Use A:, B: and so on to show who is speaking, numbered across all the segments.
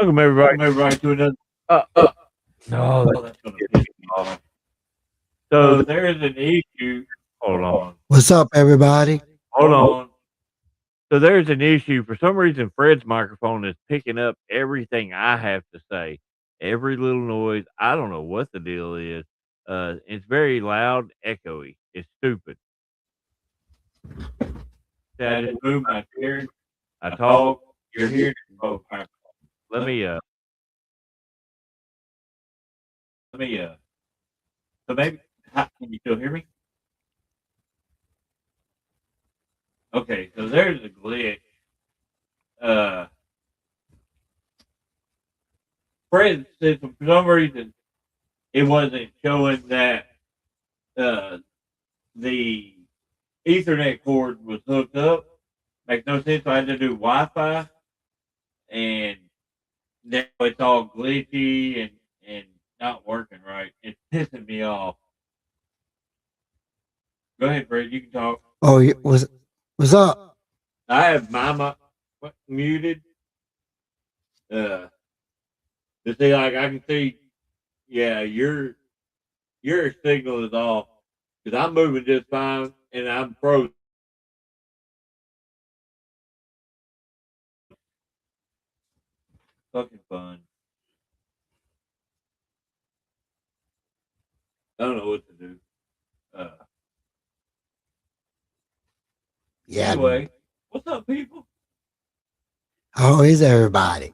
A: Welcome everybody to another. Uh, no,
B: Oh, that's gonna piss me off.
A: so
B: So there's an issue.
A: hold
B: Hold
A: on,
B: on.
C: What's up, everybody?
A: hold on. So there's an issue. For some reason, Fred's microphone is picking up everything I have to say, every little noise. I don't know what the deal is. It's very loud, echoey. It's stupid. See,
B: I
A: I just
B: just moved my chair.
A: I
B: I
A: talk.
B: talk. You're here. Oh, crap.
A: Let me
B: Let me. So maybe. Can you still hear me? Okay. So there's a glitch. Uh, Fred said for some reason it wasn't showing that uh the Ethernet cord was hooked up. Makes no sense. So I had to do Wi-Fi, and now it's all glitchy and not working right. It's pissing me off. Go ahead, Fred. You can talk.
C: Oh, what's up?
B: I have muted. Uh, to see, like I can see, yeah, your signal is off because I'm moving just fine and I'm frozen. Fucking fun. I don't know what to do. Uh,
C: Yeah.
B: anyway, what's up, people?
C: How is everybody?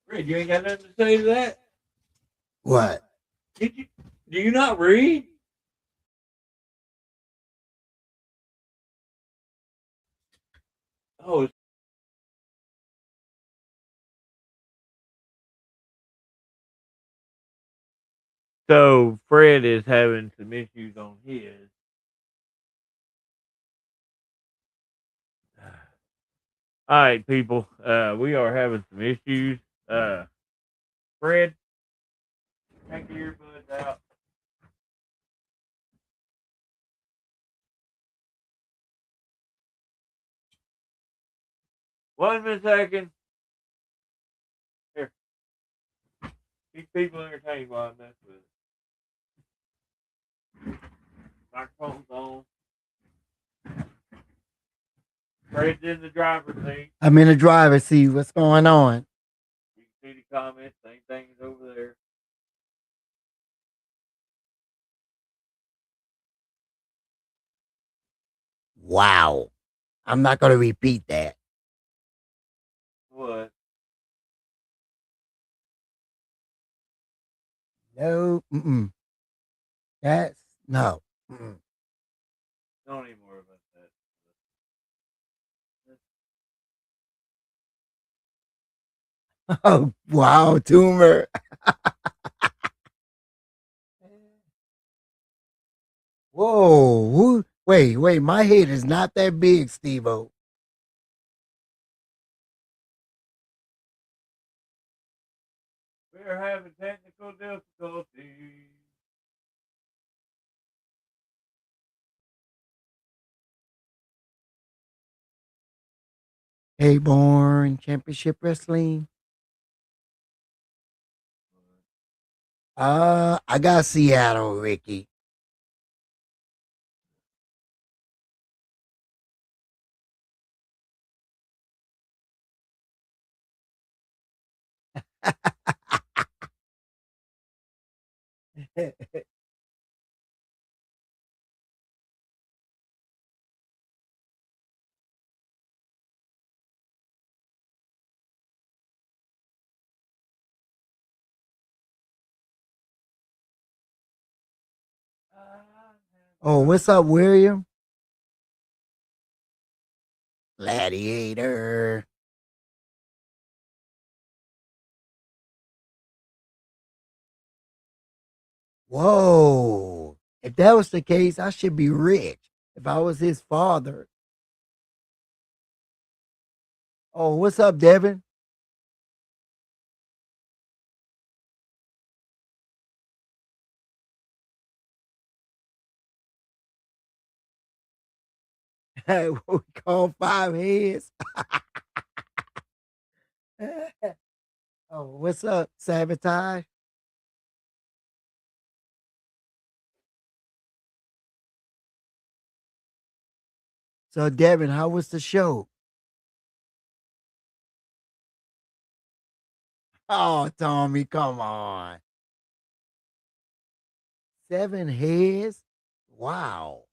B: Fred, you ain't got nothing to say to that.
C: What?
B: Did you? Do you not read? Oh,
A: So Fred is having some issues on his. All right, people. We are having some issues. Fred, take your earbuds out. One second. Here, keep people entertained while I mess with it. Microphone's on. Fred's in the driver's seat.
C: I'm in the driver's seat. What's going on?
B: You can see the comments. Same thing is over there.
C: Wow. I'm not going to repeat that.
B: What?
C: No. Mm-mm. That's no. Mm-mm.
B: Don't even worry about that.
C: Oh, wow, tumor. Whoa. Wait. My head is not that big, Steve-O.
B: We're having technical difficulties.
C: Hey, Born Championship Wrestling. I got Seattle, Ricky. Oh, what's up, William? Gladiator. Whoa. If that was the case, I should be rich. If I was his father. Oh, what's up, Devin? Hey, what we call 5 heads. Oh, what's up, Sabotage? So, Devin, how was the show? Oh, Tommy, come on. 7 heads? Wow.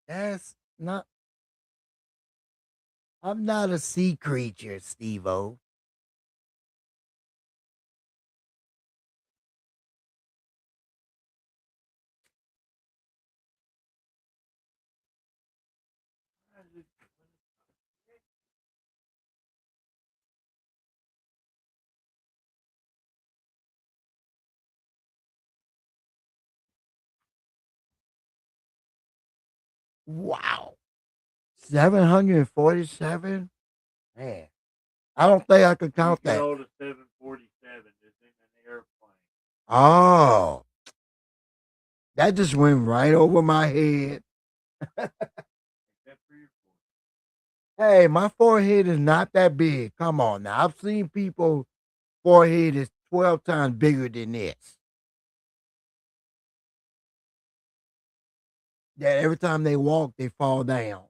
C: That's not, I'm not a sea creature, Steve O. Wow. 747? Man, I don't think I could count that.
B: Go to 747 is in an airplane.
C: Oh, that just went right over my head.
B: Except for your
C: Hey, my forehead is not that big. Come on now. I've seen people forehead is 12 times bigger than this. That every time they walk, they fall down.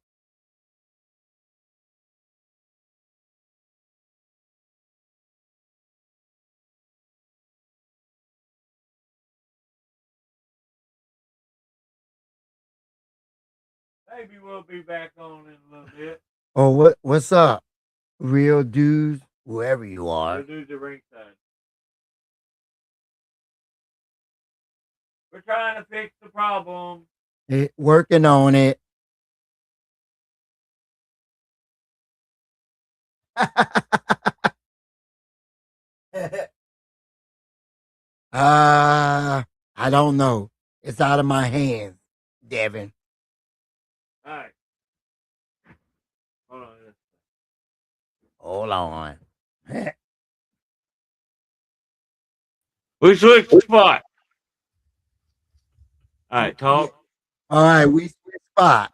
B: Maybe we'll be back on in a little bit.
C: Oh, what's up? Real dudes, whoever you are.
B: We'll do the ringside. We're trying to fix the problem.
C: Working on it. I don't know. It's out of my hands, Devin.
B: All right. Hold on.
C: Hold on.
B: We switched the spot. All right, talk.
C: All right, we switch spot.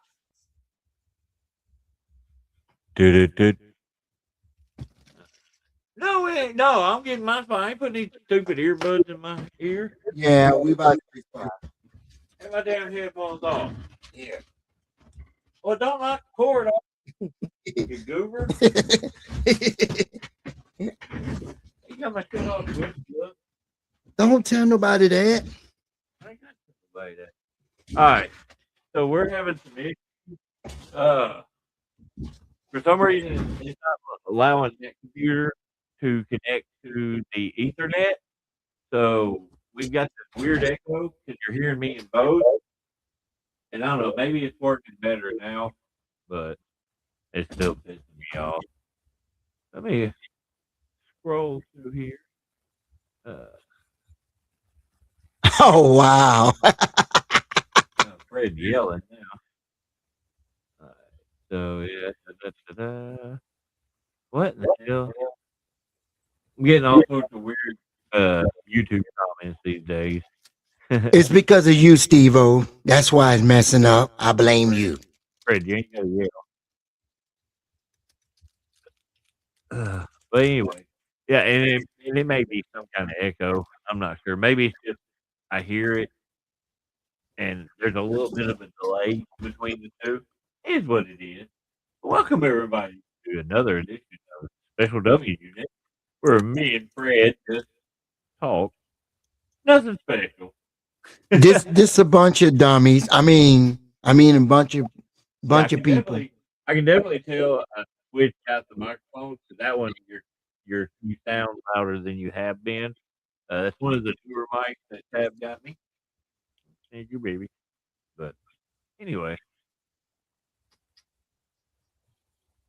B: No, no, I'm getting my spot. I ain't putting these stupid earbuds in my ear.
C: Yeah, we about to switch spot.
B: Take my damn headphones off.
C: Yeah.
B: Well, don't knock the cord off. You goober. You got my shit off. Look.
C: Don't tell nobody that.
B: I ain't got nobody that. All right. So we're having some issues. For some reason, it's not allowing that computer to connect to the Ethernet. So we've got this weird echo because you're hearing me in both. And I don't know, maybe it's working better now, but it's still pissing me off. Let me scroll through here.
C: Oh wow.
B: Fred yelling now. So yeah, what in the hell? I'm getting all sorts of weird YouTube comments these days.
C: It's because of you, Steve-O. That's why it's messing up. I blame you.
B: Fred, you ain't gonna yell. But anyway, yeah, and it may be some kind of echo. I'm not sure. Maybe it's just I hear it, and there's a little bit of a delay between the two. Is what it is. Welcome everybody to another edition of Special W Unit, where me and Fred just talk. Nothing special.
C: This a bunch of dummies. I mean a bunch of people.
B: I can definitely tell which out the microphones. So that one, you sound louder than you have been. That's one of the newer mics that Tab got me. Thank you, baby. But anyway,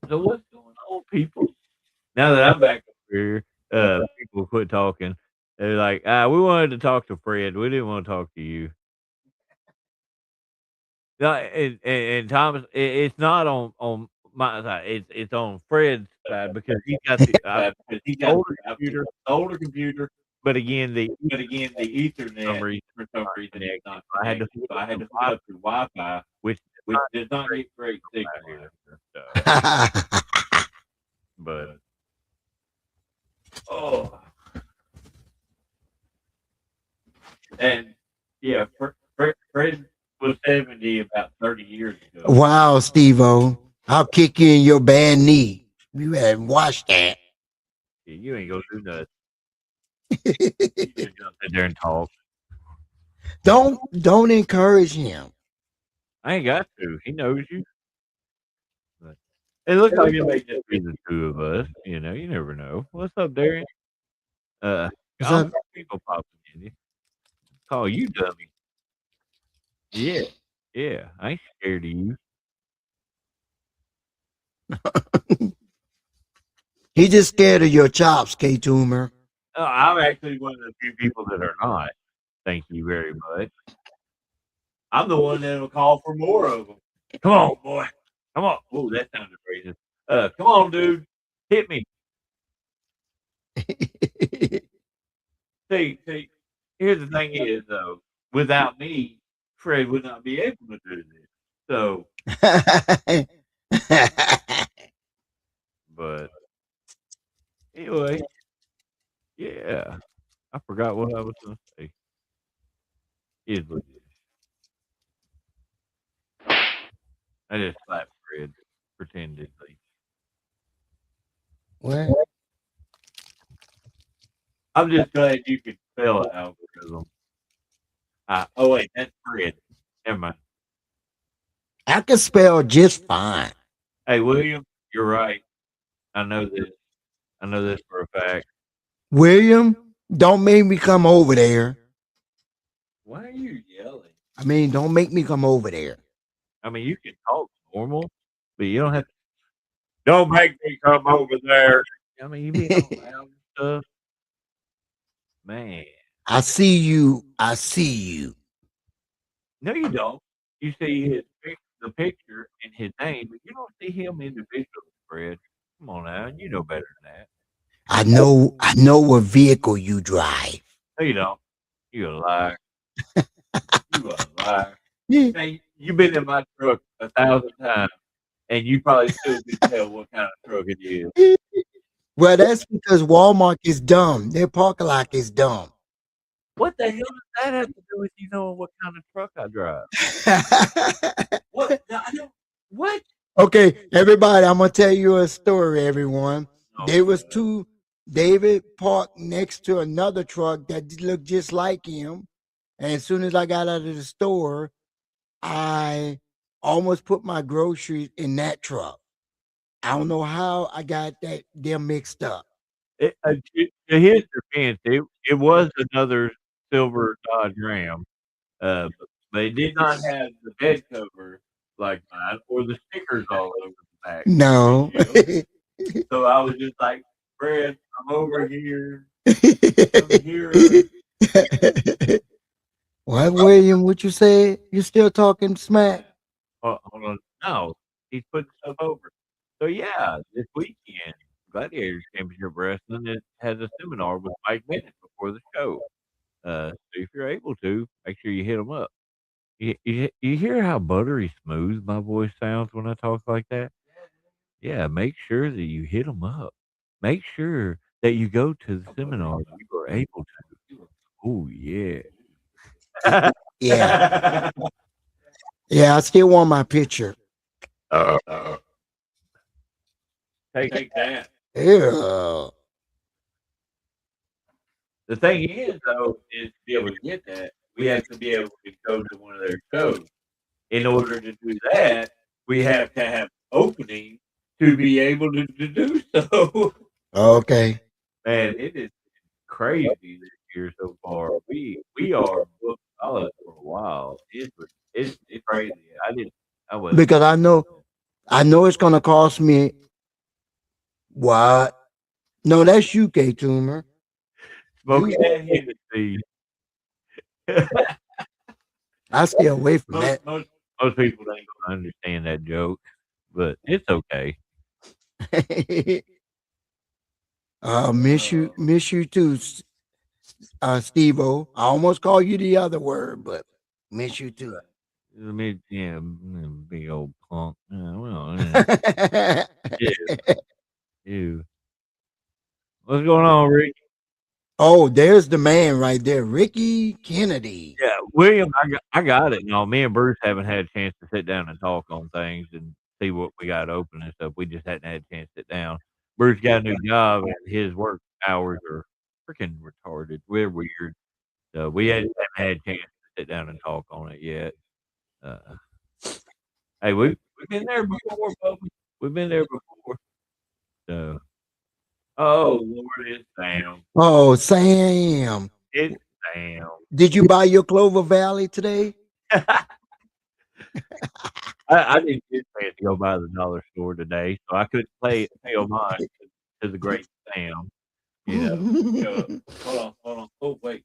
B: so what's going on, people? Now that I'm back up here, people quit talking. They're like, we wanted to talk to Fred. We didn't want to talk to you. No, and Thomas, it's not on my side. It's on Fred's side because he's got the older computer. But again, the Ethernet for some reason is not. I had to hook up through Wi-Fi, which which
A: not
B: does not
A: great
B: get great
A: signal
B: signal
A: out
B: out
A: here, so, but
B: Oh, and yeah, Fred was 70 about 30 years ago.
C: Wow, Steve-O. I'll kick you in your bad knee. You haven't watched that.
A: yeah, you ain't gonna do nothing. You just gonna sit there and talk.
C: Don't encourage him.
A: I ain't got to. He knows you. But it looks like it may just be the two of us. You know, you never know. What's up, Darren? Uh,
C: What's
A: I'll
C: up?
A: start people popping in. Call you dummy. Yeah, yeah. I ain't scared of you.
C: He's just scared of your chops, K Toomer.
A: I'm actually one of the few people that are not. Thank you very much.
B: I'm the one that'll call for more of them.
A: Come on, boy. Come on. Oh, that sounded racist. Come on, dude. Hit me. See, here's the thing is, though, without me, Fred would not be able to do this. So, but anyway, yeah. I forgot what I was going to say. Is what it is. I just slapped Fred pretendedly.
C: What?
B: I'm just glad you could spell algorithm. Oh, wait, that's Fred.
A: Never mind.
C: I can spell just fine.
A: Hey, William, you're right. I know this. I know this for a fact.
C: William, don't make me come over there.
B: Why are you yelling?
C: I mean, don't make me come over there.
A: I mean, you can talk normal, but you don't have to. Don't make me come over there. I mean, you being all loud and stuff. Man.
C: I see you. I see you.
A: No, you don't. You see the picture and his name, but you don't see him individually, Fred. Come on now. You know better than that.
C: I know what vehicle you drive.
A: No, you don't. You a liar. You a liar.
C: Yeah.
A: Hey, you've been in my truck 1,000 times, and you probably still can tell what kind of truck it is.
C: Well, that's because Walmart is dumb. Their parking lot is dumb.
A: What the hell does that have to do with you knowing what kind of truck I drive? What? No, I don't. What?
C: Okay, everybody, I'm gonna tell you a story, everyone.
A: Oh,
C: There was
A: God.
C: two David parked next to another truck that looked just like him. And as soon as I got out of the store, I almost put my groceries in that truck. I don't know how I got that them mixed up.
A: To his defense, it was another silver Dodge Ram, but it did not have the bed cover like mine or the stickers all over the back.
C: No.
A: windshield. So I was just like, Fred, I'm over here. I'm here.
C: What, William? What you said? You still talking smack?
A: Hold on. No, he's putting stuff over. So yeah, this weekend, Gladiators Championship Wrestling has a seminar with Mike Bennett before the show. So if you're able to, make sure you hit them up. You hear how buttery smooth my voice sounds when I talk like that? Yeah, make sure that you hit them up. Make sure that you go to the seminar if you are able to. Oh yeah.
C: Yeah. Yeah, I still want my picture.
A: Take
B: that.
C: Ew.
A: The thing is, though, is to be able to get that, we have to be able to go to one of their shows. In order to do that, we have to have opening to be able to do so.
C: Okay.
A: Man, it is crazy this year so far. We are booked solid for a while. It's crazy. I wasn't
C: Because I know it's gonna cost me what? No, that's you, K Tumor.
A: smoking
C: You,
A: that Hennessy.
C: I stay away from
A: most,
C: that.
A: most most people ain't gonna understand that joke, but it's okay.
C: Miss you too, Steve O. I almost called you the other word, but miss you too.
A: big old punk. Yeah. Ew. What's going on, Rick?
C: Oh, there's the man right there, Ricky Kennedy.
A: Yeah, William, I got it. No, me and Bruce haven't had a chance to sit down and talk on things and see what we got open and stuff. We just hadn't had a chance to sit down. Bruce got a new job and his work hours are freaking retarded. We're weird. So we haven't had a chance to sit down and talk on it yet. Uh, hey, we've been there before, Bubba. We've been there before. So, oh Lord, it's Sam.
C: Oh, Sam.
A: It's Sam.
C: Did you buy your Clover Valley today?
A: I didn't get a chance to go by the dollar store today, so I couldn't pay mine to the great Sam. You know,
B: Hold on. Oh, wait.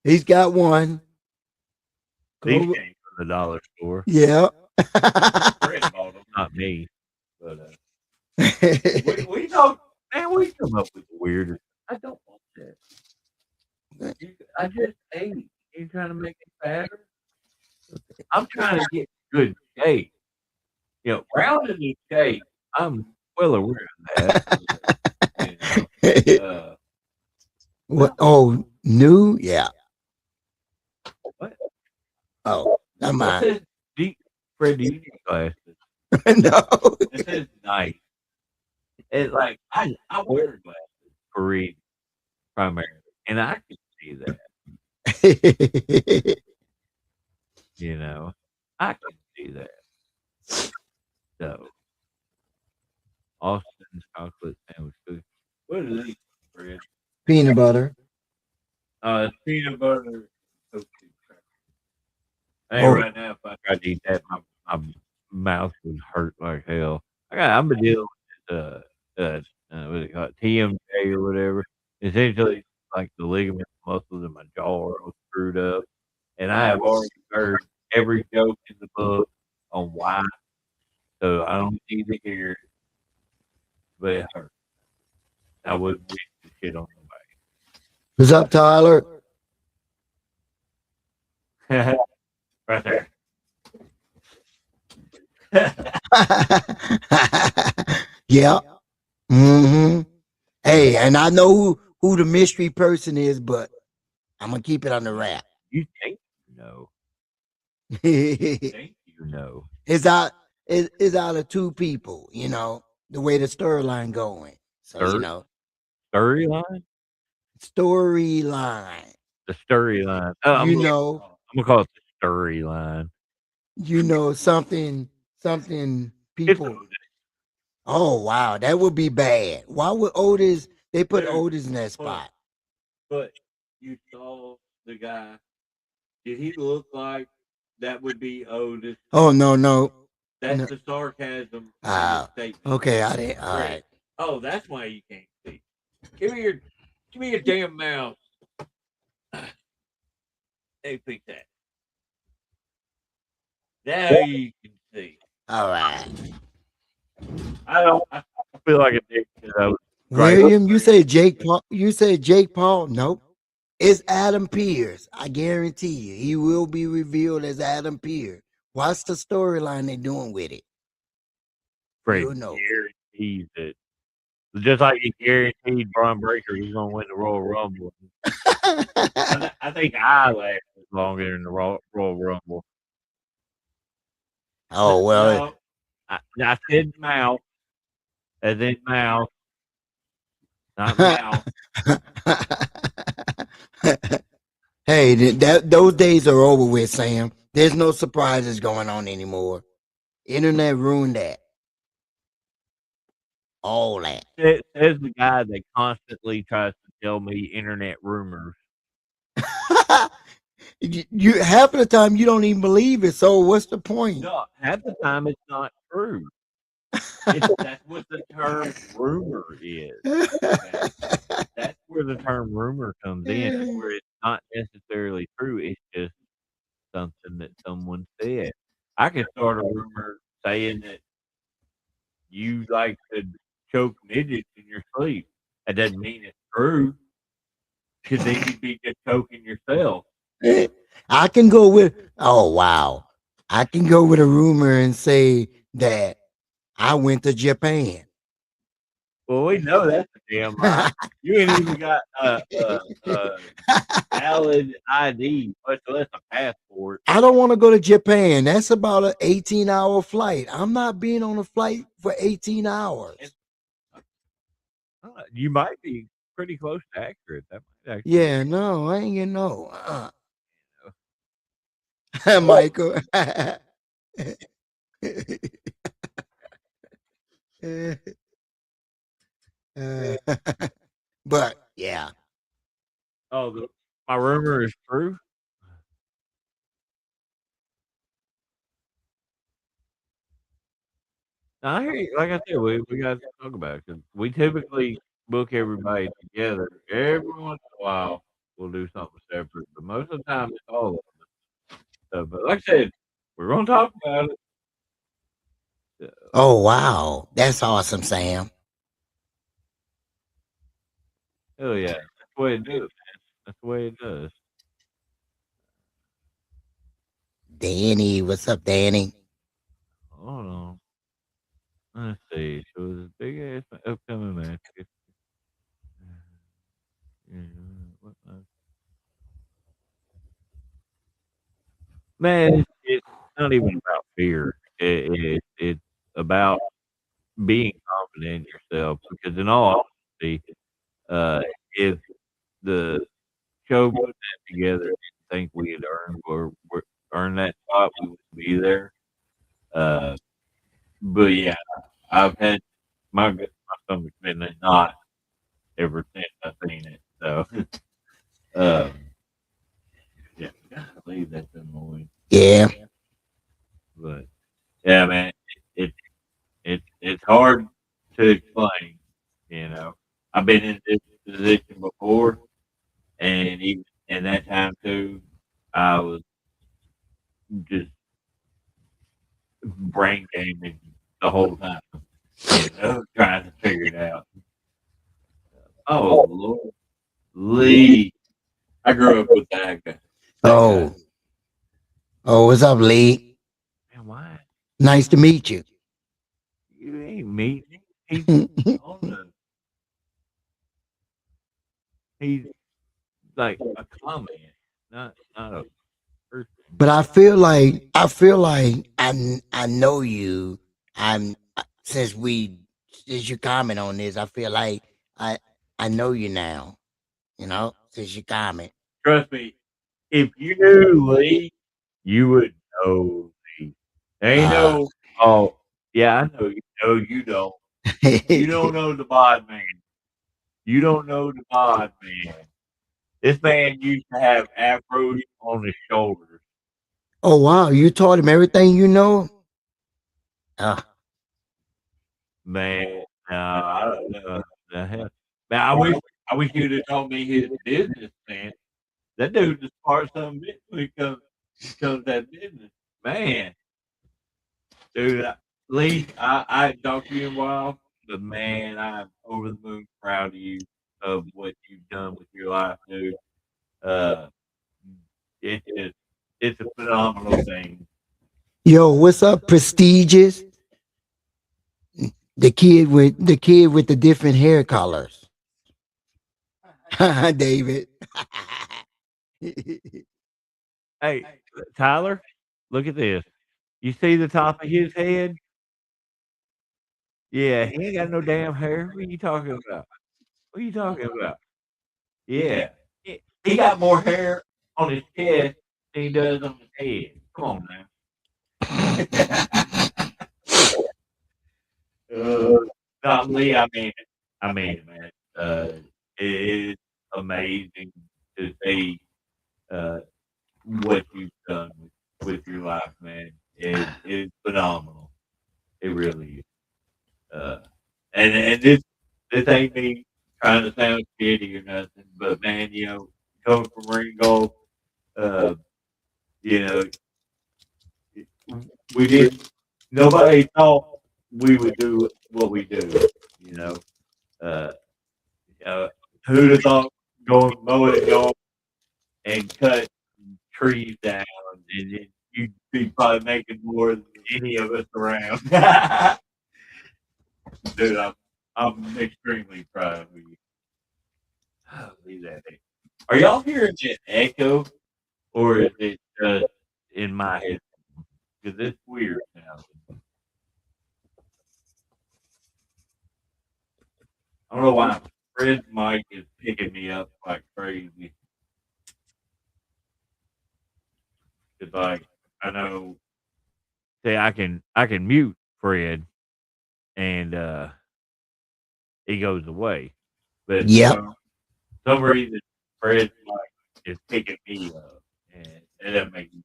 C: He's got one.
A: these
C: Clover.
A: came from the dollar store,
C: Yeah.
B: Fred bought them.
A: not me. But
B: We
A: we talk, man. We come up with the weirdest. I don't want that. I just ate. You trying to make it fatter? I'm trying to get good shape. You know, round in shape. I'm well aware of that. You know,
C: What? Oh, new? Yeah.
A: what?
C: Oh, never
A: What
C: mind.
A: says deep Fred? Do you need glasses?
C: No.
A: It says nice. It's like I wear glasses for reading primarily, and I can see that. You know, I can see that. So, Austin's chocolate sandwich cookie. What are these, Fred?
C: Peanut butter.
A: It's peanut butter cookie. Hey,
C: Oh.
A: right now, if I tried to eat that, my mouth would hurt like hell. I'm dealing with what is it called, TMJ or whatever. Essentially, like the ligaments, muscles in my jaw are all screwed up, and I have already heard every joke in the book on why. So I don't need to hear it, but it hurts. I wouldn't wish the shit on
C: What's up, Tyler?
A: nobody. Right there.
C: Yeah. Mm-hmm. Hey, and I know who the mystery person is, but I'm gonna keep it on the wrap.
A: You think you know?
C: It's
A: Think you know?
C: out. It's out of two people. You know the way the storyline going. So you
A: Stir
C: know
A: storyline?
C: storyline.
A: The storyline. I'm
C: You
A: gonna
C: know.
A: call it the storyline.
C: You know something.
A: It's
C: People. Oh wow, that would be bad. Why would Otis? They put
B: Dude,
C: Otis in that
B: hold on.
C: spot.
B: But you saw the guy. Did he look like that would be Otis?
C: Oh no.
B: That's
C: No.
B: the sarcasm in
C: Ah,
B: his statement.
C: okay, I didn't. All
B: Fred.
C: right.
B: Oh, that's why you can't see. Give me your damn mouse. Hey, fix that. Now you can see.
C: All right.
A: I feel like a dick because I was great.
C: William, you say Jake Paul. You say Jake Paul. Nope. It's Adam Pierce. I guarantee you, he will be revealed as Adam Pierce. What's the storyline they're doing with it?
A: Fred
C: You'll know.
A: guarantees it. Just like he guaranteed Braun Breaker was going to win the Royal Rumble. I think I lasted longer in the Royal Rumble.
C: Oh well.
A: No, I said mouth, as in mouth, not mouth.
C: Hey, those days are over with, Sam. There's no surprises going on anymore. Internet ruined that. All that.
A: Says the guy that constantly tries to tell me internet rumors.
C: You half of the time you don't even believe it. So what's the point?
A: No, half the time it's not true. That's what the term rumor is. Okay? That's where the term rumor comes in, where it's not necessarily true. It's just something that someone said. I could start a rumor saying that you like to choke midgets in your sleep. That doesn't mean it's true, because then you'd be just choking yourself.
C: I can go with, oh, wow. I can go with a rumor and say that I went to Japan.
A: Well, we know that's a damn lie. You ain't even got a valid ID, much less a passport.
C: I don't want to go to Japan. That's about an 18-hour flight. I'm not being on a flight for 18 hours.
A: You might be pretty close to accurate. That might actually
C: Yeah, no, I ain't getting no. Michael. Uh, but yeah.
A: Oh, my rumor is true. Now, I hear you. Like I said, we got to talk about it 'cause we typically book everybody together. Every once in a while, we'll do something separate, but most of the time, it's all of us. So, but like I said, we're gonna talk about it.
C: Oh wow, that's awesome, Sam.
A: Oh yeah, that's the way it does, man. That's the way it does.
C: Danny, what's up, Danny?
A: Hold on. Let's see. So this big ass upcoming match. Yeah, what man, it's not even about fear. It's about being confident in yourself because in all honesty, uh, if the show put that together didn't think we had earned that spot, we wouldn't be there. Uh, but yeah, I've had my stomach's been in knots ever since I seen it. So, um, yeah, golly, that's annoying.
C: Yeah.
A: But yeah, man, it it's hard to explain. You know, I've been in this position before, and even in that time too, I was just brain gaming the whole time. You know, trying to figure it out. Oh Lord, Lee, I grew up with that guy.
C: Oh, oh, what's up, Lee?
A: Man, why
C: Nice to meet you.
A: you ain't meeting? He's on the he's like a comment, not a person.
C: But I feel like I know you. I'm since you comment on this, I feel like I know you now. You know, since you comment.
A: Trust me, if you knew Lee, you would know Lee. There ain't
C: Uh,
A: no, oh, yeah, I know you. No, you don't. You don't know the bod man. You don't know the bod man. This man used to have afros on his shoulders.
C: oh wow, you taught him everything you know. Uh,
A: Man, no, I don't know. The hell. Man, I wish you'd have told me his business, man. That dude's the smart son of a bitch when it comes to that business. Man, dude, Lee, I hadn't talked to you in a while, but man, I'm over the moon proud of you of what you've done with your life, dude. Uh, it is it's a phenomenal thing.
C: yo, what's up, prestigious? The kid with the different hair colors. David.
A: Hey, Tyler, look at this. You see the top of his head? Yeah, he ain't got no damn hair. What are you talking about? What are you talking about? Yeah, he got more hair on his chest than he does on his head. Come on now. Uh, Not Lee, I mean it. I mean it, man. It is amazing to see uh, what you've done with your life, man. It's phenomenal. It really is. Uh, and this ain't me trying to sound shitty or nothing, but man, coming from ring golf, uh, you know, we didn't. Nobody thought we would do what we do. You know, uh, uh, who'd have thought going mowing and yard and cut
B: trees down, and you'd be probably making more than any of us around. Dude, I'm extremely proud of you. Leave that there. Are y'all hearing an echo, or is it just in my head? Because it's weird now. I don't know why Fred's mic is picking me up like crazy. It's like I know.
A: See, I can mute Fred and he goes away. But
C: Yep.
A: for some reason Fred's mic is picking me up, and it doesn't make any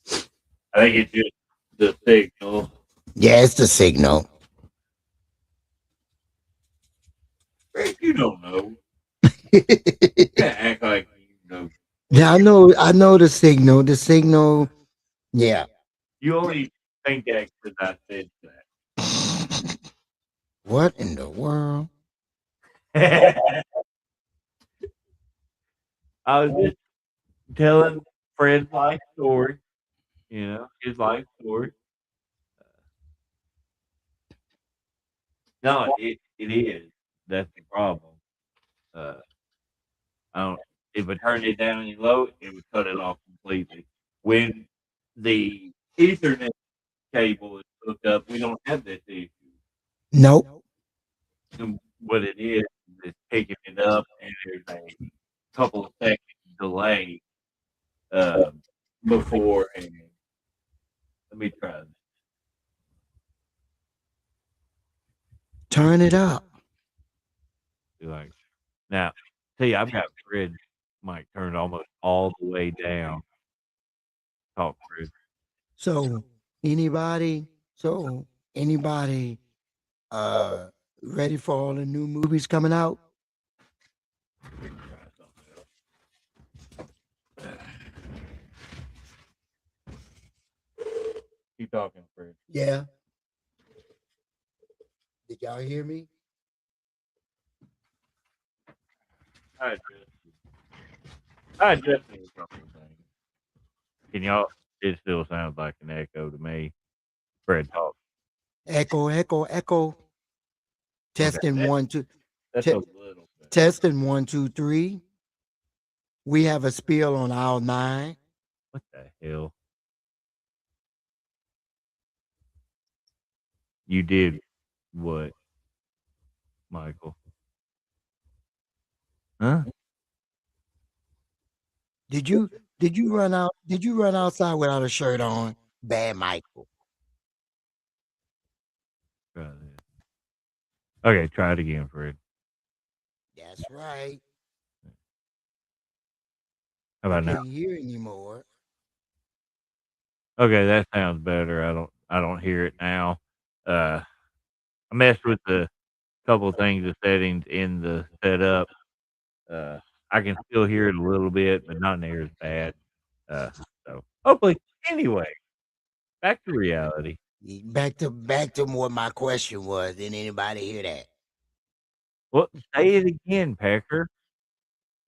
A: sense.
B: I think it's just the signal.
C: Yeah, it's the signal.
B: Fred, you don't know. You can't act like you know.
C: Yeah, I know the signal. The signal. Yeah.
B: You only think that because I said
C: What in the world?
B: that.
A: I was just telling Fred's life story, his life story. No, it is. That's the problem. Uh, I don't. If I turned it down any low, it would cut it off completely. When the Ethernet cable is hooked up, we don't have this issue.
C: Nope.
A: And what it is picking it up, and there's a couple of seconds delay um, before. And let me try this.
C: Turn it up.
A: Like now, see, I've got Fred mic turned almost all the way down. Talk, Fred.
C: So anybody, so anybody uh ready for all the new movies coming out?
A: Let me try something else. Keep talking, Fred.
C: Yeah. Did y'all hear me?
A: I just need a couple of things. Can y'all? It still sounds like an echo to me. Fred talk.
C: Echo, echo, echo.
A: Okay,
C: Testing one, two.
A: that's a
C: Te-
A: little bit.
C: testing 1, 2, 3. We have a spiel on aisle 9.
A: What the hell? You did what, Michael? Huh?
C: Did you run outside without a shirt on? Bad Michael.
A: Try this. Okay, try it again, Fred.
C: That's right.
A: How
C: We
A: about now?
C: can't hear anymore.
A: Okay, that sounds better. I don't hear it now. Uh, I messed with the couple of things, the settings in the setup. Uh, I can still hear it a little bit, but not near as bad. Uh, so hopefully, anyway, back to reality.
C: Back to what my question was. Didn't anybody hear that?
A: Well, say it again, Packer.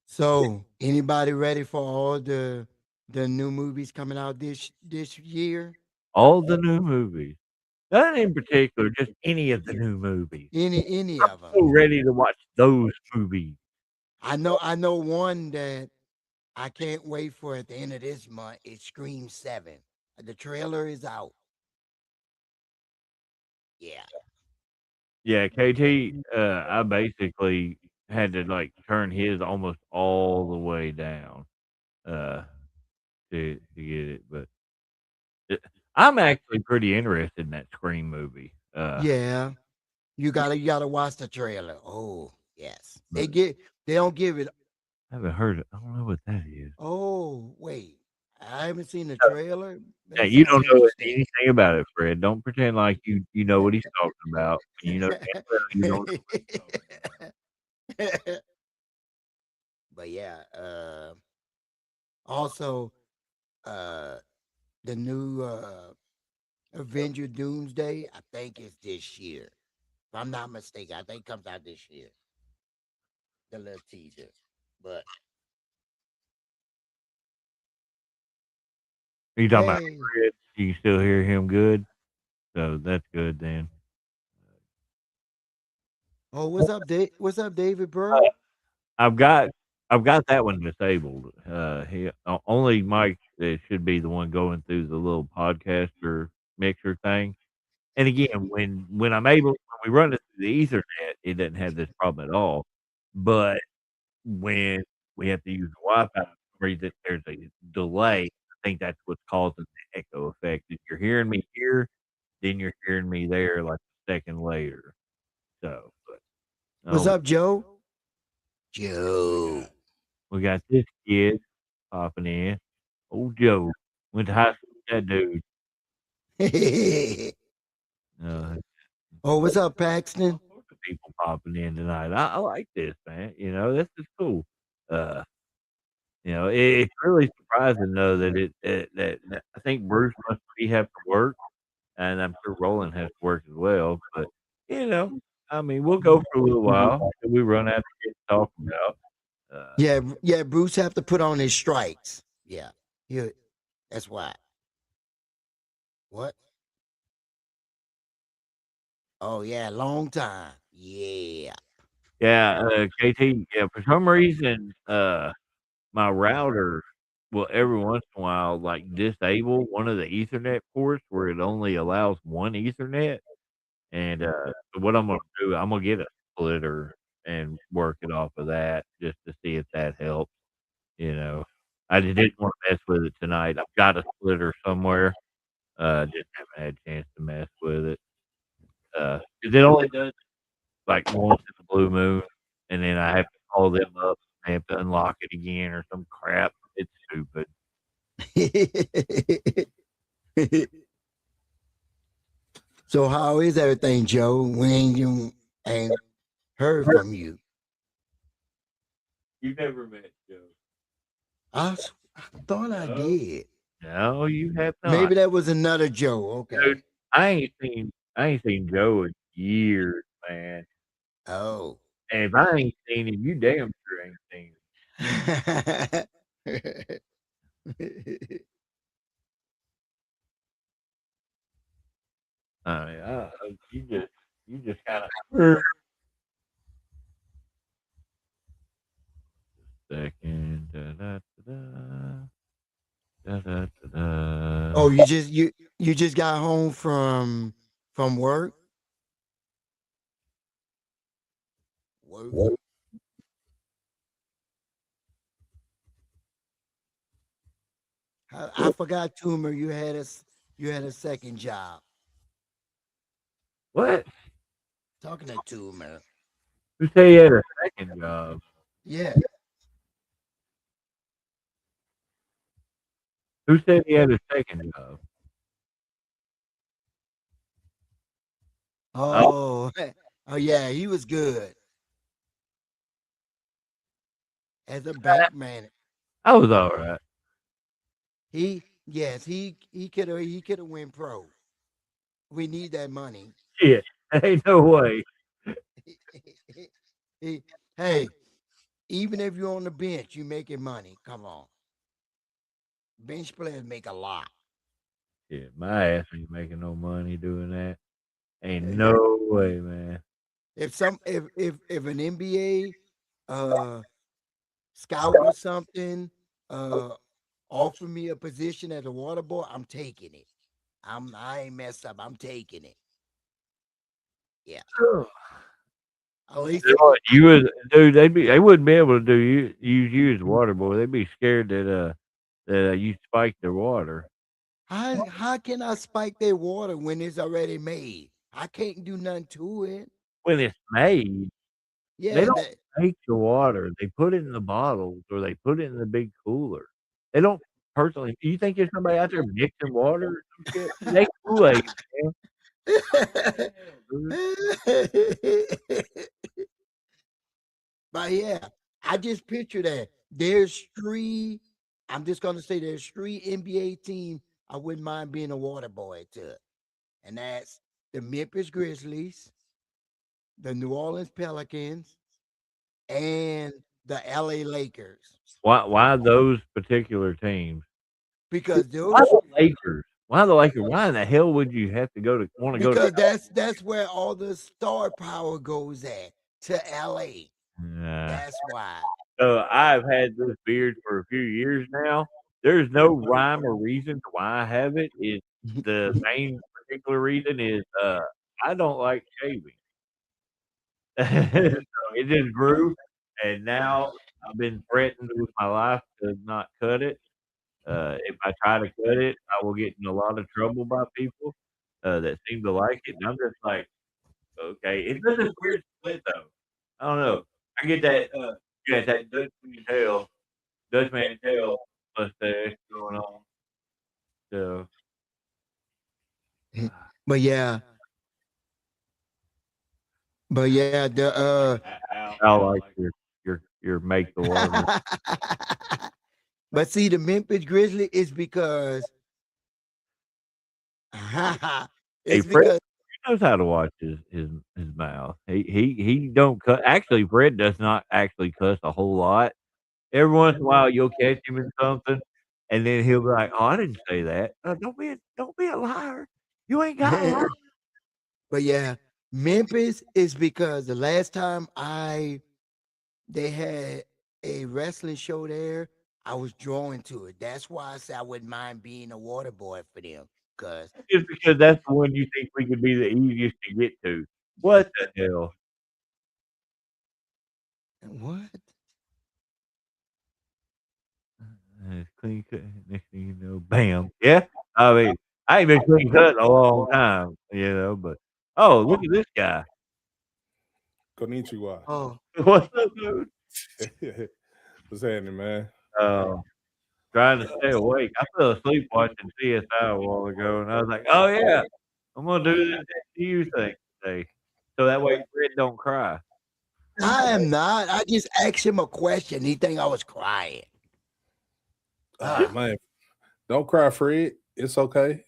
C: So, anybody ready for all the new movies coming out this year?
A: All the new movies, not in particular, just any of the new movies.
C: Any
A: I'm
C: of them?
A: so ready to watch those movies.
C: I know one that I can't wait for at the end of this month. It's Scream 7. The trailer is out. Yeah.
A: Yeah, KT. I basically had to like turn his almost all the way down uh, to get it, but it, I'm actually pretty interested in that Scream movie.
C: Yeah. You gotta watch the trailer. Oh, yes.
A: But
C: They don't give it.
A: I haven't heard it. I don't know what that is.
C: Oh, wait. I haven't seen the trailer.
A: Yeah,
C: That
A: you
C: sounds
A: don't know
C: interesting.
A: anything about it, Fred. Don't pretend like you know what he's talking about. You know damn well you don't know what he's talking about.
C: But yeah, also uh the new Avenger Doomsday, I think it's this year. If I'm not mistaken, I think it comes out this year. The little teaser. But
A: Are you talking about
C: Hey.
A: Fred? You can still hear him good, so that's good then.
C: Oh, what's up, Dave? What's up, David,
A: Uh,
C: bro?
A: I've got I've got that one disabled. He only Mike should be the one going through the little podcaster mixer thing. And again, when I'm able when we run it through the Ethernet, it doesn't have this problem at all. But when we have to use the Wi-Fi, for some reason there's a delay. I think that's what's causing the echo effect. If you're hearing me here, then you're hearing me there like a second later. So, but
C: What's
A: oh,
C: up, Joe?
B: We
C: Joe.
B: got
A: we got this kid popping in. Old Joe went to high school with that dude. Uh,
C: Oh, what's up,
A: all
C: Paxton?
A: sorts of people popping in tonight. I like this, man. This is cool. Uh, it's really surprising though that that I think Bruce must be have to work, and I'm sure Roland has to work as well. But you know, I mean, we'll go for a little while till we run out of shit to talk about. Uh,
C: Yeah, yeah. Bruce have to put on his strikes. Yeah, yeah. That's why. What? Oh yeah, long time. Yeah.
A: yeah, KT. Yeah, for some reason, my router will every once in a while like disable one of the Ethernet ports where it only allows one Ethernet. And so what I'm gonna do, I'm gonna get a splitter and work it off of that just to see if that helps. You know, I just didn't want to mess with it tonight. I've got a splitter somewhere. Just haven't had a chance to mess with it. 'Cause it only does like once in the blue moon, and then I have to call them up. I have to unlock it again or some crap. It's stupid.
C: So how is everything, Joe? We ain't heard from you.
B: you never met Joe.
C: I thought I
B: No,
C: did.
A: No, you have not,
C: Maybe that was another Joe.
A: dude.
C: Okay.
A: I ain't seen Joe in years, man.
C: Oh.
A: And if I ain't seen him, you damn sure ain't seen him. I mean, you just kind of second. Da, da, da, da, da, da, da.
C: Oh, you just got home from work? Work. I forgot, Tumor. You had a second job.
A: What?
C: Talking to Tumor.
A: Who said he had a second job?
C: Yeah.
A: Who said he had a second job? Oh,
C: Oh, oh yeah, he was good as a bank manager.
A: I was all right.
C: Yes, he could have went pro. We need that money.
A: Shit, ain't no way.
C: He- hey, even if you're on the bench, you making money. Come on, bench players make a lot.
A: Shit, my ass ain't making no money doing that. Ain't no way, man.
C: If an NBA scout or something uh offer me a position as a water boy, I'm taking it. I ain't messed up. I'm taking it. Yeah.
A: Ugh.
C: At least
A: You know what, you would, dude. They wouldn't be able to use you as a water boy. They'd be scared that you spiked their water
C: how can I spike their water when it's already made? I can't do nothing to it.
A: when it's made. They
C: Yeah,
A: don't
C: that
A: make the water. They put it in the bottles or they put it in the big cooler. They don't personally. You think there's somebody out there mixing water or some shit? They Kool-Aid, man. Hell, dude.
C: but yeah, I just picture that. There's three. I'm just gonna say there's three NBA teams I wouldn't mind being a water boy to, and that's the Memphis Grizzlies, the New Orleans Pelicans, and the LA Lakers.
A: Why those particular teams?
C: because
A: Why
C: those
A: the Lakers? Why the Lakers? Why in the hell would you have to want to go to?
C: because that's where all the star power goes at, to LA.
A: Nah.
C: That's why.
A: So I've had this beard for a few years now. There's no rhyme or reason to why I have it. Is the main particular reason is I don't like shaving. So it just grew, and now I've been threatened with my life to not cut it. If I try to cut it, I will get in a lot of trouble by people that seem to like it. And I'm just like, okay, it's just this weird split though. I don't know. I get that, yeah, that Dutch man tail mustache going on. So
C: But yeah, but yeah, the
A: I like your make the water.
C: but see, the Memphis Grizzly is because
A: Hey,
C: it's
A: Fred
C: because
A: knows how to watch his mouth. He don't cut. Actually, Fred does not actually cuss a whole lot. Every once in a while, you'll catch him in something, and then he'll be like, "Oh, I didn't say that. Don't be a liar. You ain't got a lie."
C: but yeah, Memphis is because the last time they had a wrestling show there, I was drawn to it. That's why I said I wouldn't mind being a water boy for them. Cause
A: Just because that's the one you think we could be the easiest to get to. What the hell?
C: what?
A: It's clean cut. Next thing you know, bam. Yeah. I mean, I ain't been clean cut in a long time, but oh, look at this guy.
D: Konnichiwa.
C: Oh,
A: What's up, dude?
D: What's happening, man?
A: Um, trying to stay awake. I fell asleep watching CSI a while ago, and I was like, "Oh yeah, I'm gonna do this SDU thing today, so that way Fred don't cry."
C: I am not. I just asked him a question. He think I was crying.
D: Oh man, don't cry, Fred. It's okay.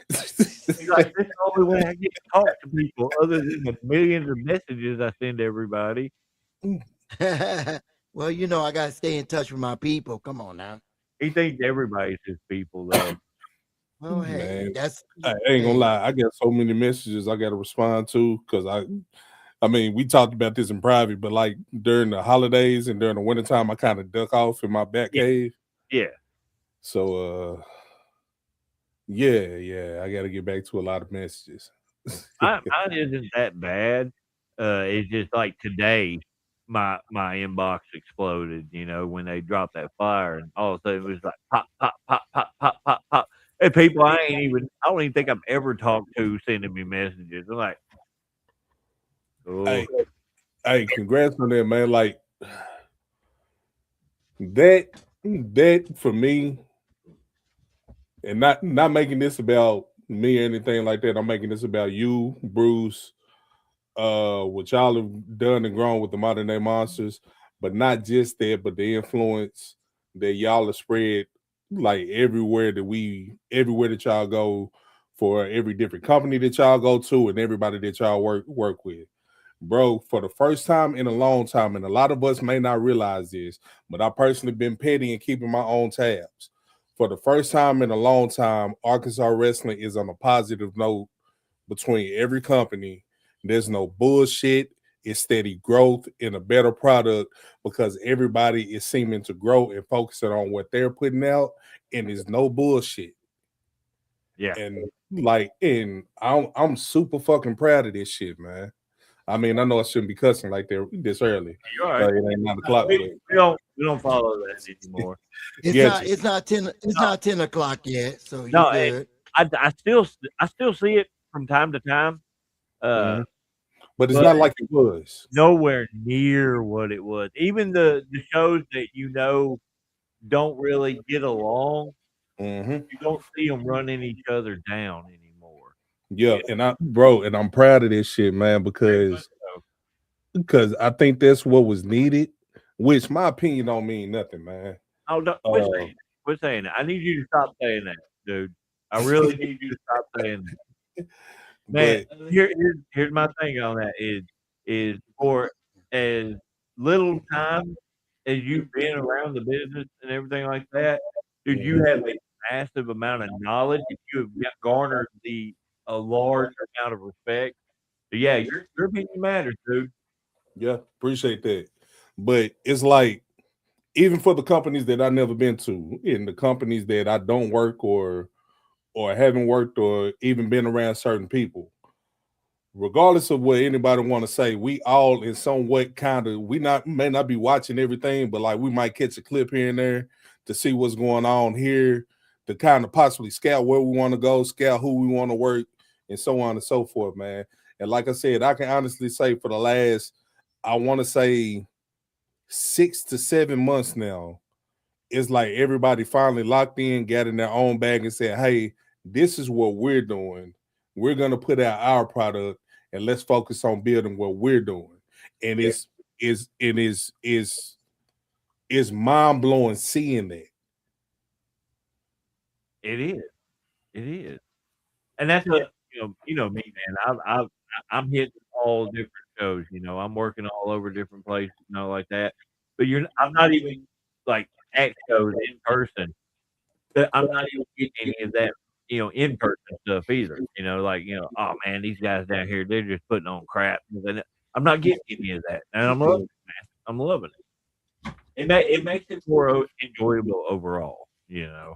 A: He's like, "This is the only way I get to talk to people, other than the millions of messages I send everybody."
C: Well, I gotta stay in touch with my people. Come on now.
A: He thinks everybody's his people, though.
C: Well, hey,
D: Man,
C: that's
D: I ain't gonna
C: hey.
D: lie. I got so many messages I got to respond to because I mean, we talked about this in private, but like during the holidays and during the wintertime, I kind of duck off in my back
A: Yeah,
D: cave.
A: yeah.
D: So, yeah, I got to get back to a lot of messages.
A: Mine isn't that bad. It's just like today, my inbox exploded. When they dropped that fire, and all of a sudden it was like pop, pop, pop, pop, pop, pop, pop. And people I don't even think I've ever talked to sending me messages. I'm like, oh,
D: Hey, hey, congrats on that, man. Like that for me, and not making this about me or anything like that. I'm making this about you, Bruce, what y'all have done and grown with the modern day monsters, but not just that, but the influence that y'all have spread like everywhere that y'all go, for every different company that y'all go to and everybody that y'all work with. Bro, for the first time in a long time, and a lot of us may not realize this, but I personally been petty and keeping my own tabs. For the first time in a long time, Arkansas wrestling is on a positive note between every company. There's no bullshit. It's steady growth and a better product because everybody is seeming to grow and focusing on what they're putting out, and there's no bullshit.
A: yeah.
D: And I'm super fucking proud of this shit, man. I mean, I know I shouldn't be cussing like that this early.
A: You're all right.
D: It ain't 9 o'clock,
A: We,
D: but
A: we don't follow that anymore.
C: It's
D: yeah,
C: not. It's not 10. It's
A: No,
C: not 10 o'clock yet. So you
A: no, and
C: good.
A: I still see it from time to time, uh,
D: mhm. But it's
A: but
D: not like it was.
A: nowhere near what it was. Even the shows that don't really get along,
D: Hmm.
A: you don't see them running each other down anymore.
D: Yeah,
A: Yeah,
D: and I'm proud of this shit, man,
A: very much so.
D: because I think that's what was needed. Which my opinion don't mean nothing, man.
A: Oh, no, quit
D: Uh,
A: saying it. Quit saying it. I need you to stop saying that, dude. I really need you to stop saying that. Man,
D: but
A: here's my thing on that is for as little time as you've been around the business and everything like that, dude, you
D: mhm.
A: have a massive amount of knowledge, if you have garnered a large amount of respect, so yeah, your opinion matters, dude.
D: Yeah, appreciate that. But it's like, even for the companies that I've never been to, and the companies that I don't work or haven't worked or even been around certain people, regardless of what anybody want to say, we all in some way kind of, may not be watching everything, but like we might catch a clip here and there to see what's going on here, to kind of possibly scout where we want to go, scout who we want to work, and so on and so forth, man. And like I said, I can honestly say for the last, I want to say 6 to 7 months now, it's like everybody finally locked in, got in their own bag and said, hey, this is what we're doing. We're going to put out our product and let's focus on building what we're doing. And it's mind blowing seeing that.
A: It is, and that's what you know me, man. I'm hitting all different shows. I'm working all over different places, like that. But I'm not even like at shows in person. But I'm not even getting any of that, in person stuff either. Oh man, these guys down here, they're just putting on crap. And I'm not getting any of that, and I'm loving it, man. I'm loving it. It makes it more enjoyable overall.
D: Yeah.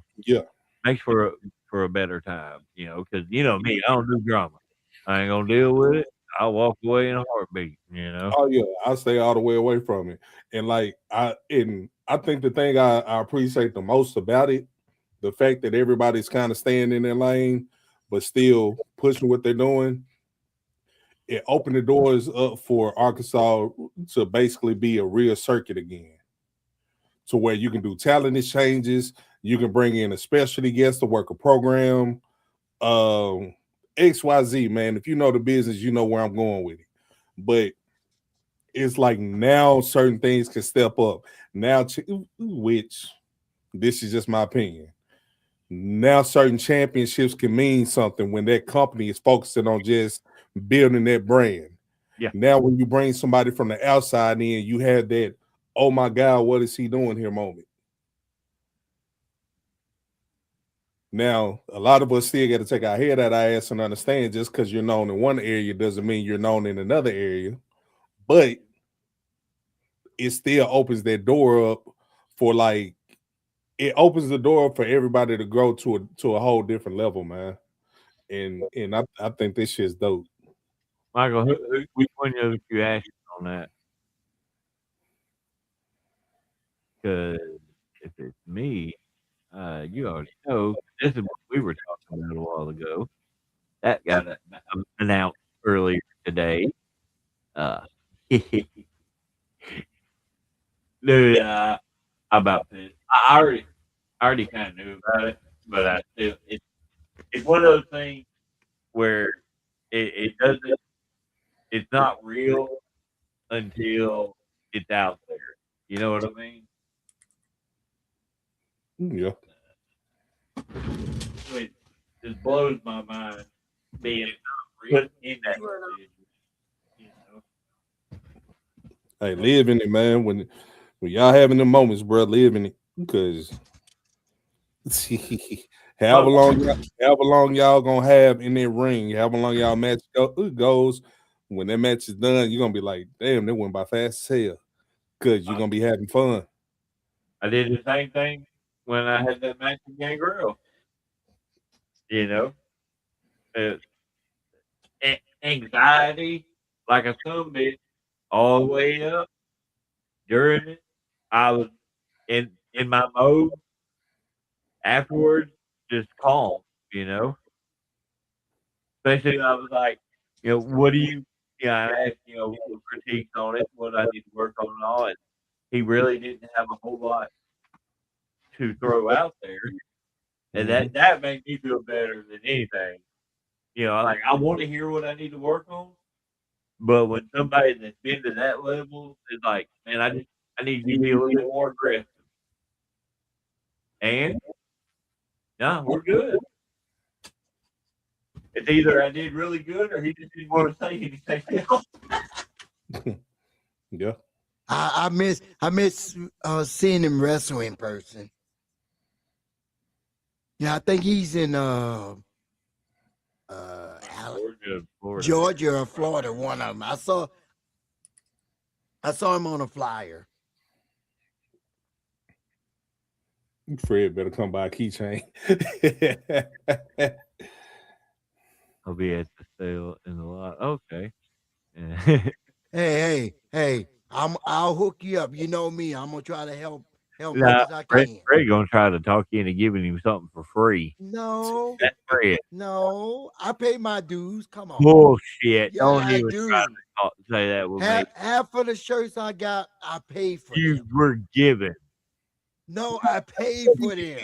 A: Makes for a better time. Because me, I don't do drama. I ain't gonna deal with it. I'll walk away in a heartbeat.
D: Oh yeah, I stay all the way away from it. And like I think the thing I appreciate the most about it, the fact that everybody's kind of staying in their lane, but still pushing what they're doing. It opened the doors up for Arkansas to basically be a real circuit again, to where you can do talent exchanges, you can bring in a specialty guest to work a program, XYZ, man. If you know the business, you know where I'm going with it. But it's like now certain things can step up. Now, which this is just my opinion. Now certain championships can mean something when that company is focusing on just building that brand.
A: Yeah.
D: Now when you bring somebody from the outside in, you have that, oh my God, what is he doing here moment. Now, a lot of us still got to take our head out of our ass and understand just because you're known in one area doesn't mean you're known in another area. But it still opens that door up for like, it opens the door for everybody to grow to a whole different level, man. And I think this shit's dope.
A: Michael, which one of you asked on that? Because if it's me, you already know. This is what we were talking about a while ago. That got announced earlier today. Dude, about this, I already kind of knew about it, but I still, it's one of those things where it doesn't, it's not real until it's out there. You know what I mean?
D: Yeah.
B: It just blows my mind being put in that position.
D: Hey, live in it, man. When y'all having the moments, bro, live in it. Because however long y'all gonna have in that ring, however long y'all match goes, when that match is done, you're gonna be like, damn, that went by fast as hell. Because you're gonna be having fun.
A: I did the same thing when I had that match with Gangrel. Anxiety, like a son bitch, all the way up. During it, I was in my mode. Afterwards, just calm. Especially I was like, what do you? I asked, critiques on it, what I need to work on and all. And he really didn't have a whole lot to throw out there, and that made me feel better than anything. Like I want to hear what I need to work on, but when somebody that's been to that level is like, man, I need you to be a little bit more aggressive, and no, we're good. It's either I did really good or he just didn't want to say anything else.
D: Yeah.
C: I miss seeing him wrestle in person. Yeah, I think he's in
A: Georgia, Florida.
C: Georgia or Florida. One of them. I saw him on a flyer.
D: Fred better come buy a keychain.
A: I'll be at the sale in the lot. Okay.
C: Hey! I'll hook you up. You know me. I'm gonna try to help much
A: Nah,
C: as I
A: Fred,
C: can.
A: Fred gonna try to talk you into giving him something for free.
C: No,
A: That's Fred.
C: no. I pay my dues. Come on.
A: Bullshit.
C: Yeah,
A: Don't
C: I
A: even try
C: do.
A: to say that with me.
C: Half of the shirts I got, I pay for
A: You
C: them.
A: were given.
C: No, I paid for them.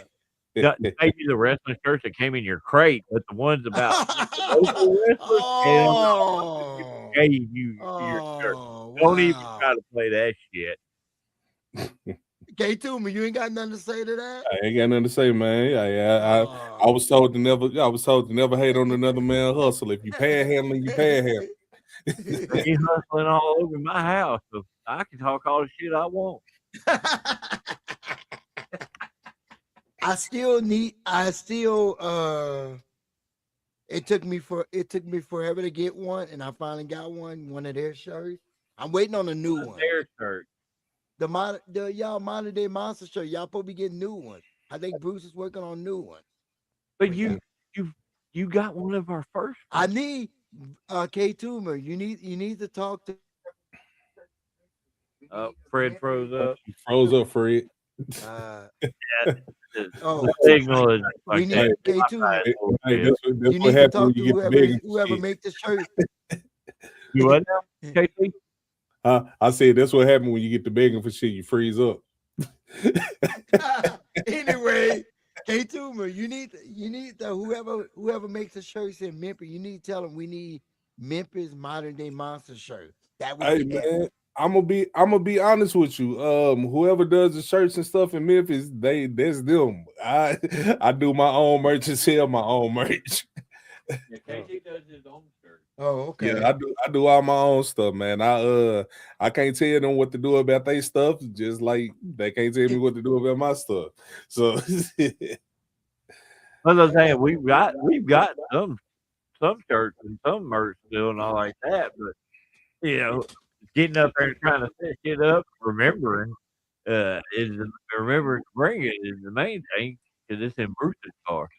A: Maybe the wrestling shirts that came in your crate, but the ones about local wrestlers, hell no, I gave you your shirt.
C: Oh,
A: Don't even try
C: wow.
A: to play that shit.
C: K2, you ain't got nothing to say to that?
D: I ain't got nothing to say, man. I
C: Oh.
D: was told to never hate on another man hustle. If you panhandling, you panhandling.
A: He's hustling all over my house, so I can talk all the shit I want.
C: I still it took me forever to get one, and I finally got one of their shirts. I'm waiting on a new one.
A: Their shirt.
C: Y'all modern day monster shirt. Y'all supposed to be getting new ones. I think Bruce is working on new ones.
A: But you got one of our first.
C: I need K Toomer. You need to talk to
A: Fred froze up.
D: You froze up, Fred.
A: The signal is
C: we
A: like
C: need
A: that.
C: K Toomer.
D: Hey,
C: You
D: that's
C: need
D: what
C: to
D: happens
C: talk
D: when
C: to
D: you get the begging for
C: whoever
D: shit.
C: make the shirt.
A: You what now, KC?
D: I said that's what happened when you get the begging for shit. You freeze up.
C: Anyway, K Toomer, you need the whoever makes the shirts in Memphis. You need to tell them we need Memphis modern day monster shirt. That would
D: Hey
C: be
D: man, I'm gonna be honest with you. Whoever does the shirts and stuff in Memphis, that's them. I do my own merch and sell my own merch.
A: Yeah, KC does his own shirt.
C: Oh, okay.
D: Yeah, I do all my own stuff, man. I can't tell them what to do about their stuff, just like they can't tell me what to do about my stuff. So
A: As I'm saying, we've got some shirts and some merch still and all like that, but you know, getting up there and trying to set shit up, remembering remembering to bring it is the main thing because it's in Bruce's car.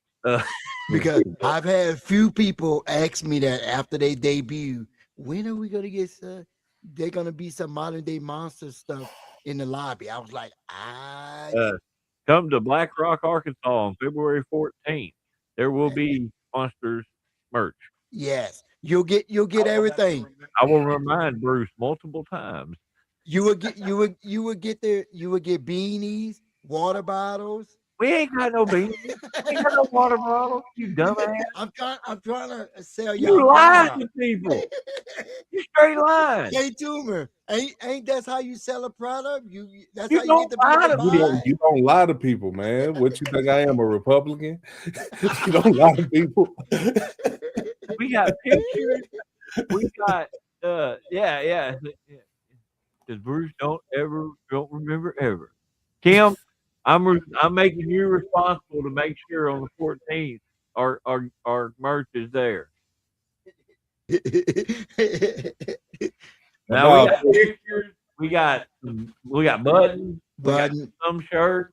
C: Because I've had a few people ask me that after they debut, when are we gonna get they're gonna be some modern day monster stuff in the lobby. I was like,
A: Come to Black Rock, Arkansas on February 14th. There will be Monsters merch.
C: yes, you'll get everything.
A: I will remind Bruce multiple times.
C: You would get beanies, water bottles.
A: We ain't got no beans. We ain't got no water bottles. You dumbass.
C: I'm trying to sell
A: You
C: y'all.
A: lying to people. You straight lying.
C: Hey, Toomer, ain't that's how you sell a product? That's
A: You
C: how you
A: don't
C: get the
A: lie
C: people
A: to
C: to buy
A: people.
C: it?
D: you don't lie to people, man. What you think I am, a Republican? You don't lie to people.
A: We got pictures. We got yeah. Because Bruce don't remember ever. Kim, I'm making you responsible to make sure on the 14th our merch is there. Now we got pictures. We got buttons. We got some shirts.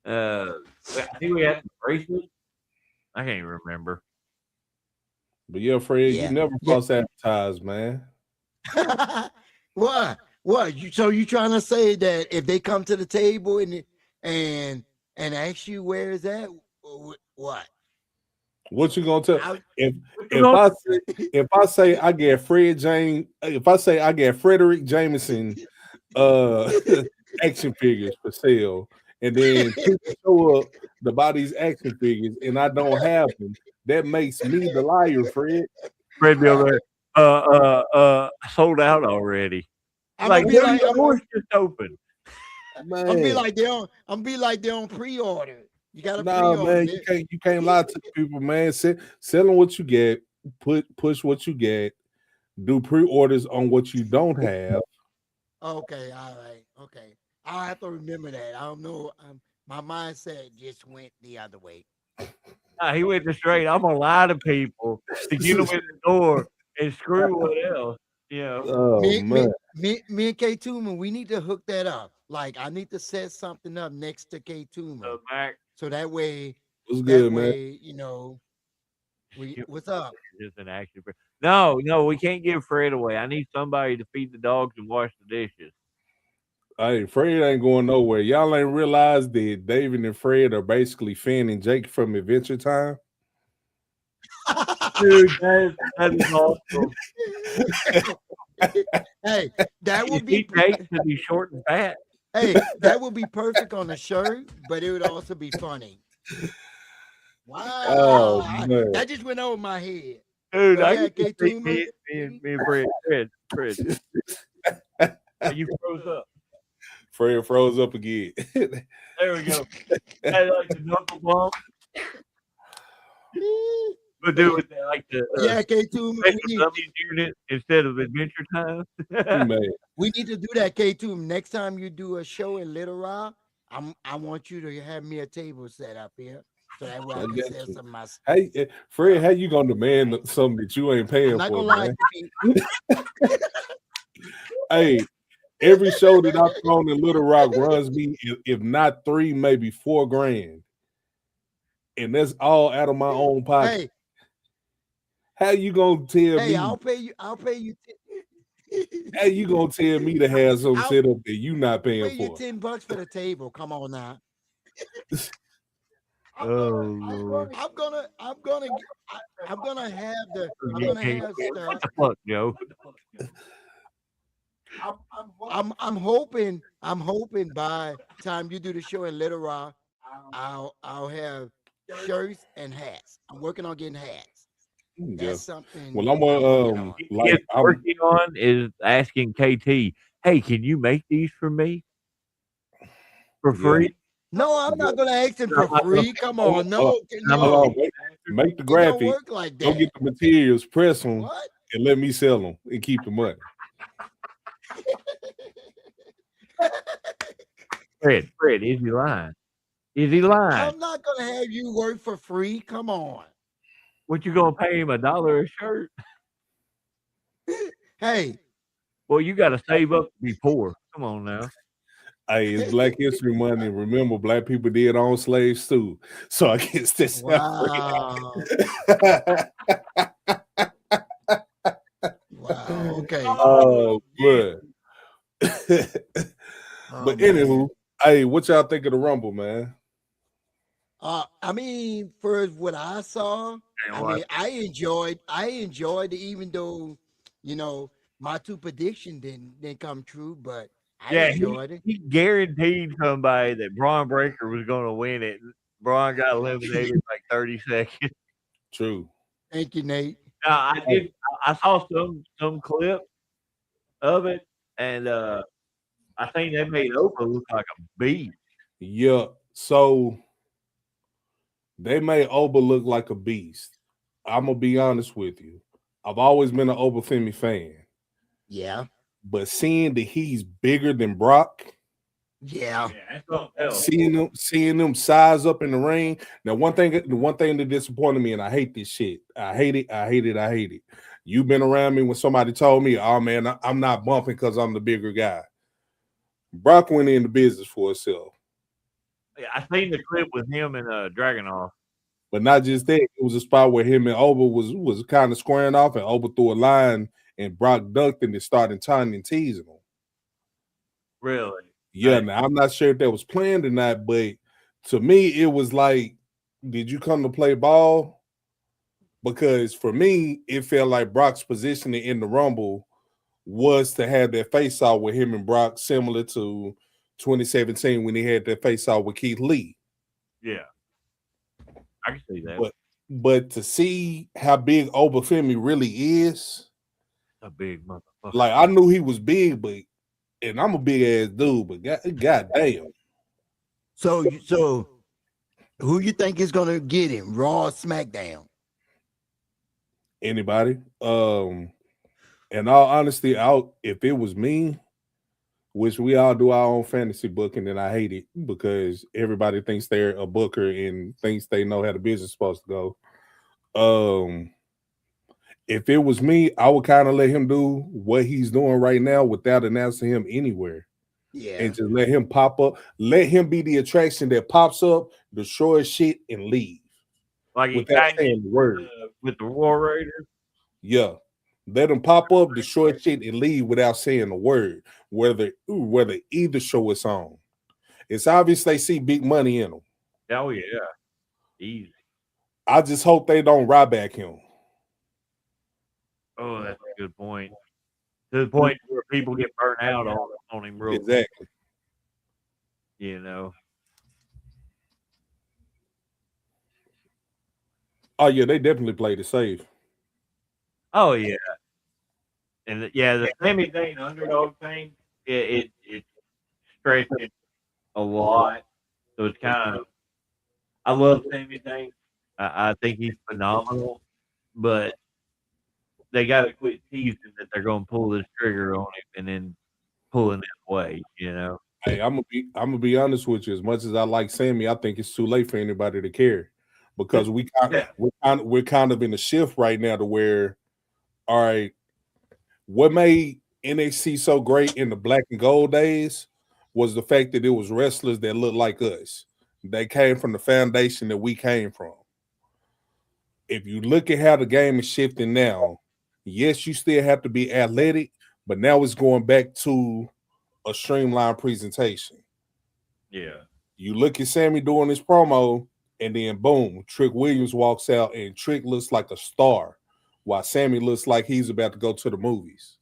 A: I think we had some bracelets. I can't even remember.
D: But yeah, Fred,
C: Yeah.
D: you never cross advertise, man.
C: What? So you trying to say that if they come to the table and ask you where is that? What?
D: What you gonna tell? If I say I get Frederick Jameson action figures for sale, and then people show up to buy these action figures and I don't have them, that makes me the liar, Fred.
A: Fred be over there. Sold out already.
C: I'm
A: Like,
C: gonna be like,
A: the door's just open.
C: I'm gonna be like they're on pre-order. You gotta
D: No,
C: pre-order.
D: man, you can't lie to people, man. Selling what you get, push what you get, do pre-orders on what you don't have.
C: Okay, all right, okay. I'll have to remember that. I don't know. My mindset just went the other way.
A: Nah, he went to straight. I'm gonna lie to people to get them in the door and screw what else, you know.
D: Oh
C: Me, me,
D: man,
C: me and K Tooman, we need to hook that up. Like I need to set something up next to K Tooman,
A: Mac,
C: so that way,
D: what's good, man?
C: we
A: you-
C: what's up?
A: just an action. No, we can't give Fred away. I need somebody to feed the dogs and wash the dishes.
D: Hey, Fred ain't going nowhere. Y'all ain't realized that David and Fred are basically Finn and Jake from Adventure Time.
A: Dude, that is awesome.
C: Hey, that
A: You
C: would
A: see
C: be
A: Jake to be short and fat.
C: hey, that would be perfect on a shirt, but it would also be funny. Wow,
D: Oh man,
C: that just went over my head.
A: Dude,
C: But
A: I
C: yeah,
A: can just
C: K
A: see
C: Tooman,
A: me and Fred. You froze up.
D: Fred froze up again.
A: There we go. I like the knuckle bump. But do it like the
C: yeah, K Tooman,
A: special dummies unit instead of Adventure Time.
D: Man,
C: we need to do that, K Tooman. Next time you do a show in Little Rock, I want you to have me a table set up here, so that way I
D: I
C: can
D: got
C: sell
D: you.
C: some of my.
D: Hey, Fred, how you gonna demand something that you ain't
C: I'm
D: paying
C: not
D: for,
C: gonna lie
D: man?
C: to you.
D: Hey, every show that I've thrown in Little Rock runs me, if not 3, maybe $4,000, and that's all out of my own pocket.
C: Hey,
D: How you gonna tell
C: hey,
D: me?
C: I'll pay you. How
D: you gonna tell me to have something
C: I'll
D: set up that you not paying
C: pay you
D: for?
C: $10 for the table. Come on now.
A: Oh Lord.
C: I'm gonna have the. I'm
A: You
C: gonna
A: can't.
C: have
A: What
C: stuff.
A: the fuck, Joe?
C: I'm hoping by time you do the show in Little Rock, I'll have shirts and hats. I'm working on getting hats.
D: Yeah.
C: That's something
D: Well, I'm
C: I'm working on.
D: like I'm
A: Working on is asking KT, hey, can you make these for me for
D: yeah.
A: free?
C: No, I'm
D: Yeah.
C: not gonna ask him
A: I'm
C: for
A: not gonna
C: free. Come
D: Hold
C: on,
D: on,
C: no,
D: hold on, make the
C: it don't
D: graphic.
C: work like
D: Go
C: that.
D: get the materials, press them,
C: What?
D: and let me sell them and keep the money.
A: Fred, is he lying? Is he lying?
C: I'm not gonna have you work for free. Come on.
A: What, you gonna pay him $1 a shirt?
C: Hey,
A: Well, you gotta save up to be poor. Come on now.
D: Hey, it's Black History Month, and remember, Black people did own slaves too. So I guess that's
C: wow. Wow. Okay.
D: Oh, good.
C: Oh,
D: But
C: man.
D: anywho, hey, what y'all think of the Rumble, man?
C: I mean, for what I saw, I mean, I enjoyed it, even though, my two predictions didn't come true, but I
A: Yeah,
C: enjoyed it.
A: he guaranteed somebody that Braun Breaker was gonna win it. Braun got eliminated in like 30 seconds.
D: True.
C: Thank you, Nate.
A: Now I saw some clip of it, and I think they made Oprah look like a beast.
D: Yeah. So they made Oba look like a beast. I'm gonna be honest with you. I've always been an Obafemi fan,
C: Yeah.
D: but seeing that he's bigger than Brock,
C: Yeah.
A: That's something else.
D: seeing them size up in the ring. Now, the one thing that disappointed me, and I hate this shit. I hate it. You've been around me when somebody told me, "Oh man, I'm not bumping because I'm the bigger guy." Brock went into business for himself.
A: Yeah, I seen the clip with him and Dragunov.
D: But not just that, it was a spot where him and Oba was kind of squaring off, and Oba threw a line, and Brock ducked and started taunting and teasing him.
A: Really?
D: Yeah, now I'm not sure if that was planned or not, but to me, it was like, did you come to play ball? Because for me, it felt like Brock's positioning in the Rumble was to have that face off with him and Brock, similar to 2017 when he had that face off with Keith Lee.
A: Yeah, I can see that.
D: But to see how big Obafemi really is,
A: A big motherfucker.
D: like I knew he was big, and I'm a big ass dude, but god damn.
C: So who you think is gonna get him? Raw or SmackDown?
D: Anybody? In all honesty, if it was me, which we all do our own fantasy booking, and I hate it because everybody thinks they're a booker and thinks they know how the business is supposed to go. If it was me, I would kind of let him do what he's doing right now without announcing him anywhere.
C: Yeah.
D: And just let him pop up. Let him be the attraction that pops up, destroys shit, and leave
B: Like he
D: without
B: kind
D: saying the word.
B: with the War Raiders.
D: Yeah. Let him pop up, destroy shit, and leave without saying a word. Whether either show it's on. It's obvious they see big money in them.
B: Oh yeah, easy.
D: I just hope they don't Ryback him.
B: Oh, that's a good point. To the point where people get burnt out on him real quick,
D: Exactly.
B: you know.
D: Oh yeah, they definitely played it safe.
B: Oh yeah, and the Sami Zayn underdog thing, it stretched it a lot. So it's kind of I love Sami Zayn. I think he's phenomenal, but they got to quit teasing that they're going to pull this trigger on him and then pulling it away. You know.
D: Hey, I'm gonna be honest with you. As much as I like Sammy, I think it's too late for anybody to care because
B: Yeah.
D: we're kind of in a shift right now to where, all right, what made NXT so great in the black and gold days was the fact that it was wrestlers that looked like us. They came from the foundation that we came from. If you look at how the game is shifting now, yes, you still have to be athletic, but now it's going back to a streamlined presentation.
B: Yeah.
D: You look at Sammy doing his promo, and then boom, Trick Williams walks out, and Trick looks like a star, while Sammy looks like he's about to go to the movies.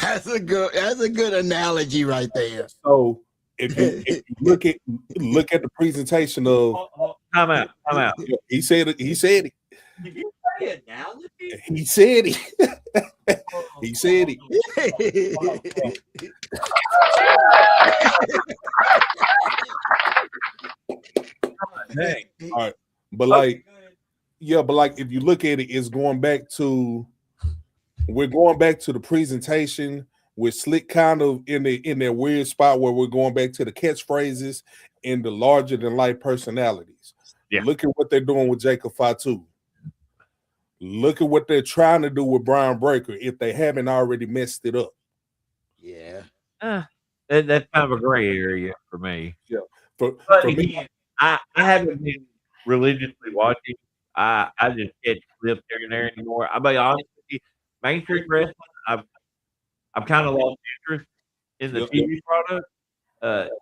C: That's a good analogy right there.
D: So if you look at the presentation of
B: Time out.
D: he said it.
B: Did you say analogy?
D: He said it. He said it.
B: Dang.
D: All right. But like, yeah, but like if you look at it, it's going back to we're going back to the presentation. We're Slick kind of in that weird spot where we're going back to the catchphrases and the larger than life personalities.
B: Yeah.
D: Look at what they're doing with Jacob Fatu. Look at what they're trying to do with Brian Breaker if they haven't already messed it up.
C: Yeah.
B: That's kind of a gray area for me.
D: Yeah.
B: But
D: for
B: again,
D: me,
B: I haven't been religiously watching. I just catch clips here and there anymore. I'll be honest with you, mainstream wrestling, I've kind of lost interest in the
D: Yep.
B: TV product.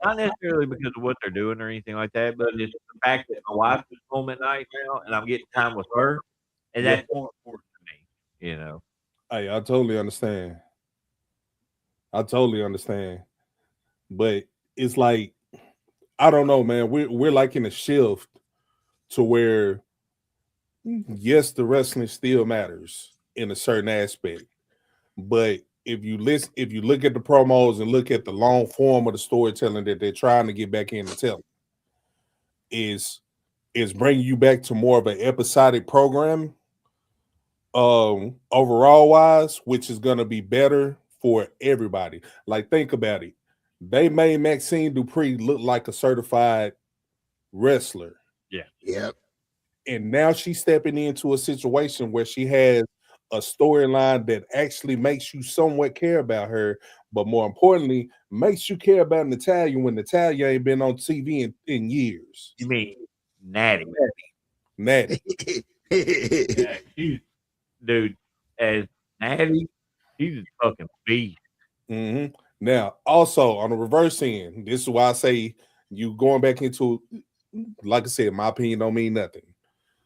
B: Not necessarily because of what they're doing or anything like that, but it's the fact that my wife is home at night now and I'm getting time with her, and
D: Yep.
B: that's more important to me. You know.
D: Hey, I totally understand. But it's like, I don't know, man. We're like in a shift to where yes, the wrestling still matters in a certain aspect. But if you look at the promos and look at the long form of the storytelling that they're trying to get back in to tell, is bringing you back to more of an episodic program, overall wise, which is going to be better for everybody. Like, think about it. They made Maxine Dupree look like a certified wrestler.
B: Yeah.
C: Yep.
D: And now she's stepping into a situation where she has a storyline that actually makes you somewhat care about her, but more importantly, makes you care about Natalia when Natalia ain't been on TV in years.
B: You mean Natty?
D: Natty.
B: Yeah, dude, as Natty, she's a fucking beast.
D: Mm-hmm. Now, also on the reverse end, this is why I say you going back into, like I said, my opinion don't mean nothing.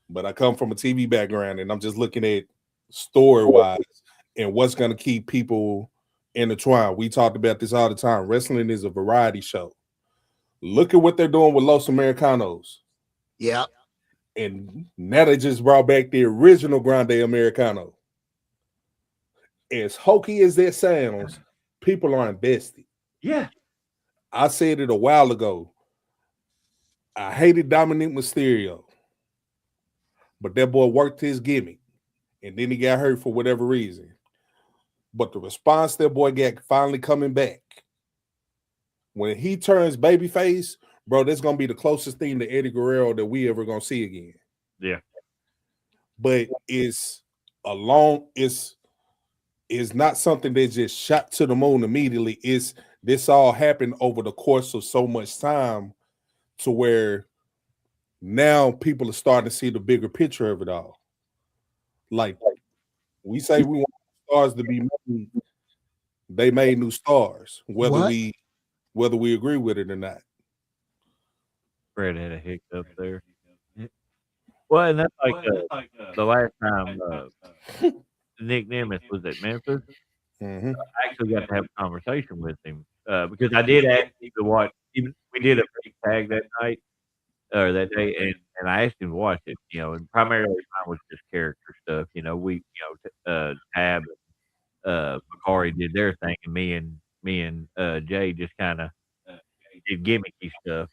D: But I come from a TV background and I'm just looking at story-wise and what's going to keep people intertwined. We talked about this all the time. Wrestling is a variety show. Look at what they're doing with Los Americanos.
C: Yep.
D: And now they just brought back the original Grande Americano. As hokey as that sounds, people are invested.
B: Yeah.
D: I said it a while ago. I hated Dominic Mysterio, but that boy worked his gimmick, and then he got hurt for whatever reason. But the response that boy got finally coming back when he turns babyface, bro, that's gonna be the closest thing to Eddie Guerrero that we ever gonna see again.
A: Yeah.
D: But it's it's not something that just shot to the moon immediately. It's this all happened over the course of so much time to where now people are starting to see the bigger picture of it all. Like we say we want stars to be made, they made new stars, whether
C: What?
D: we agree with it or not.
A: Fred had a hiccup there. Well, and that's like the last time Nick Nimitz was at Memphis.
D: Mm-hmm.
A: I actually got to have a conversation with him because I did ask him to watch. Even we did a big tag that night or that day, and I asked him to watch it. And primarily mine was just character stuff. Tab, Bakari did their thing, and me and Jay just kind of did gimmicky stuff.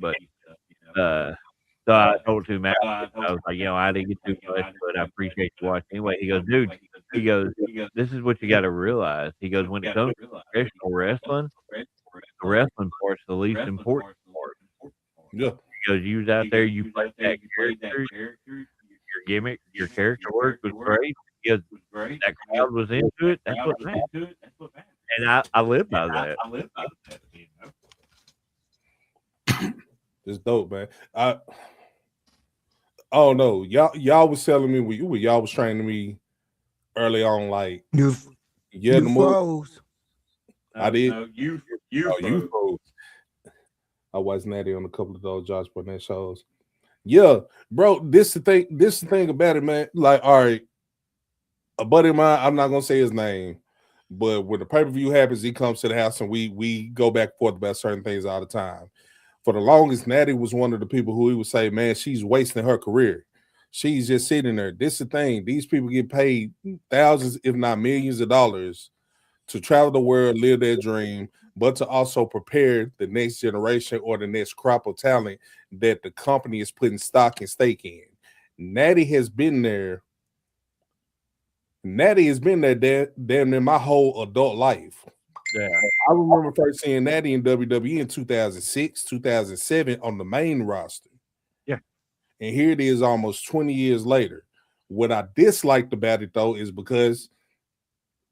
A: But so I told him after, I was like, I didn't get too much, but I appreciate you watching anyway. He goes, dude, he goes, this is what you got to realize. He goes, when it comes to professional wrestling, the wrestling part's the least important part.
D: Yeah.
A: He goes, you was out there, you played that character, your gimmick, your character work was great. He goes, that crowd was into it. That's what mattered. And I live by that.
D: It's dope, man. I don't know. Y'all was telling me when y'all was training me early on, like
C: You
D: the move.
C: froze.
D: I did.
B: No, you
D: froze. I was natty on a couple of those Josh Barnett shows. Yeah, bro. This the thing about it, man. Like, all right, a buddy of mine, I'm not gonna say his name, but when the pay-per-view happens, he comes to the house and we go back and forth about certain things all the time. For the longest, Natty was one of the people who he would say, man, she's wasting her career. She's just sitting there. This is the thing. These people get paid thousands, if not millions of dollars to travel the world, live their dream, but to also prepare the next generation or the next crop of talent that the company is putting stock and stake in. Natty has been there. Natty has been there damn near my whole adult life.
A: Yeah.
D: I remember first seeing Natty in WWE in 2006, 2007 on the main roster.
A: Yeah.
D: And here it is almost 20 years later. What I disliked about it, though, is because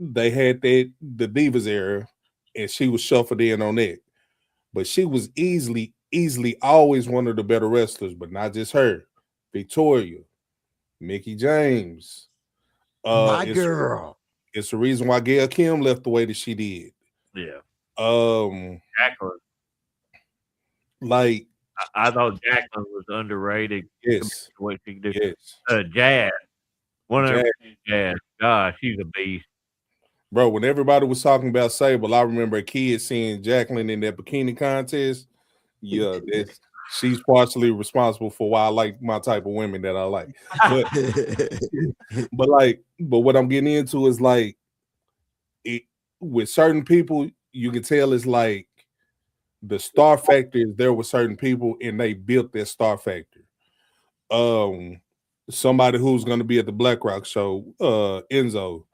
D: they had the Divas era and she was shuffled in on it. But she was easily always one of the better wrestlers, but not just her. Victoria, Mickie James.
C: My girl.
D: It's the reason why Gail Kim left the way that she did.
A: Yeah.
B: Jacqueline.
D: Like
A: I thought Jacqueline was underrated.
D: Yes.
A: What she could do.
D: Yes.
A: Jazz. One of Jazz. Gosh, she's a beast.
D: Bro, when everybody was talking about Sable, I remember a kid seeing Jacqueline in that bikini contest. Yeah, she's partially responsible for why I like my type of women that I like. But what I'm getting into is like it with certain people, you can tell it's like the star factor is there with certain people and they built their star factor. Somebody who's going to be at the Black Rock show, Enzo.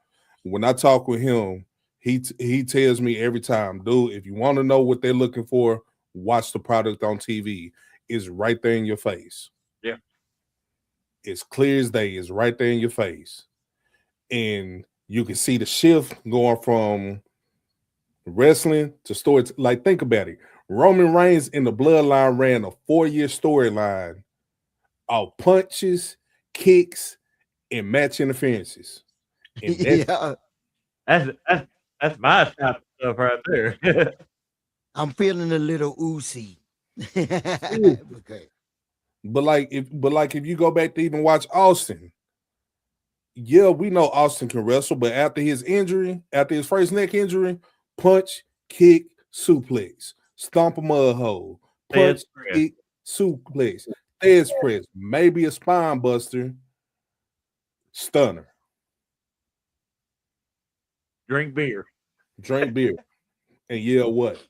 D: When I talk with him, he tells me every time, dude, if you want to know what they're looking for, watch the product on TV. It's right there in your face.
A: Yeah.
D: It's clear as day. It's right there in your face. And you can see the shift going from wrestling to story. Like, think about it. Roman Reigns in the Bloodline ran a 4-year storyline of punches, kicks, and match interferences. And
C: Yeah.
A: That's my type of stuff right there.
C: I'm feeling a little oozy. Okay.
D: But if you go back to even watch Austin, yeah, we know Austin can wrestle, but after his first neck injury, punch, kick, suplex, stomp a mud hole, punch, kick, suplex, Thesz press, maybe a spine buster, stunner.
A: Drink beer.
D: And yeah, what?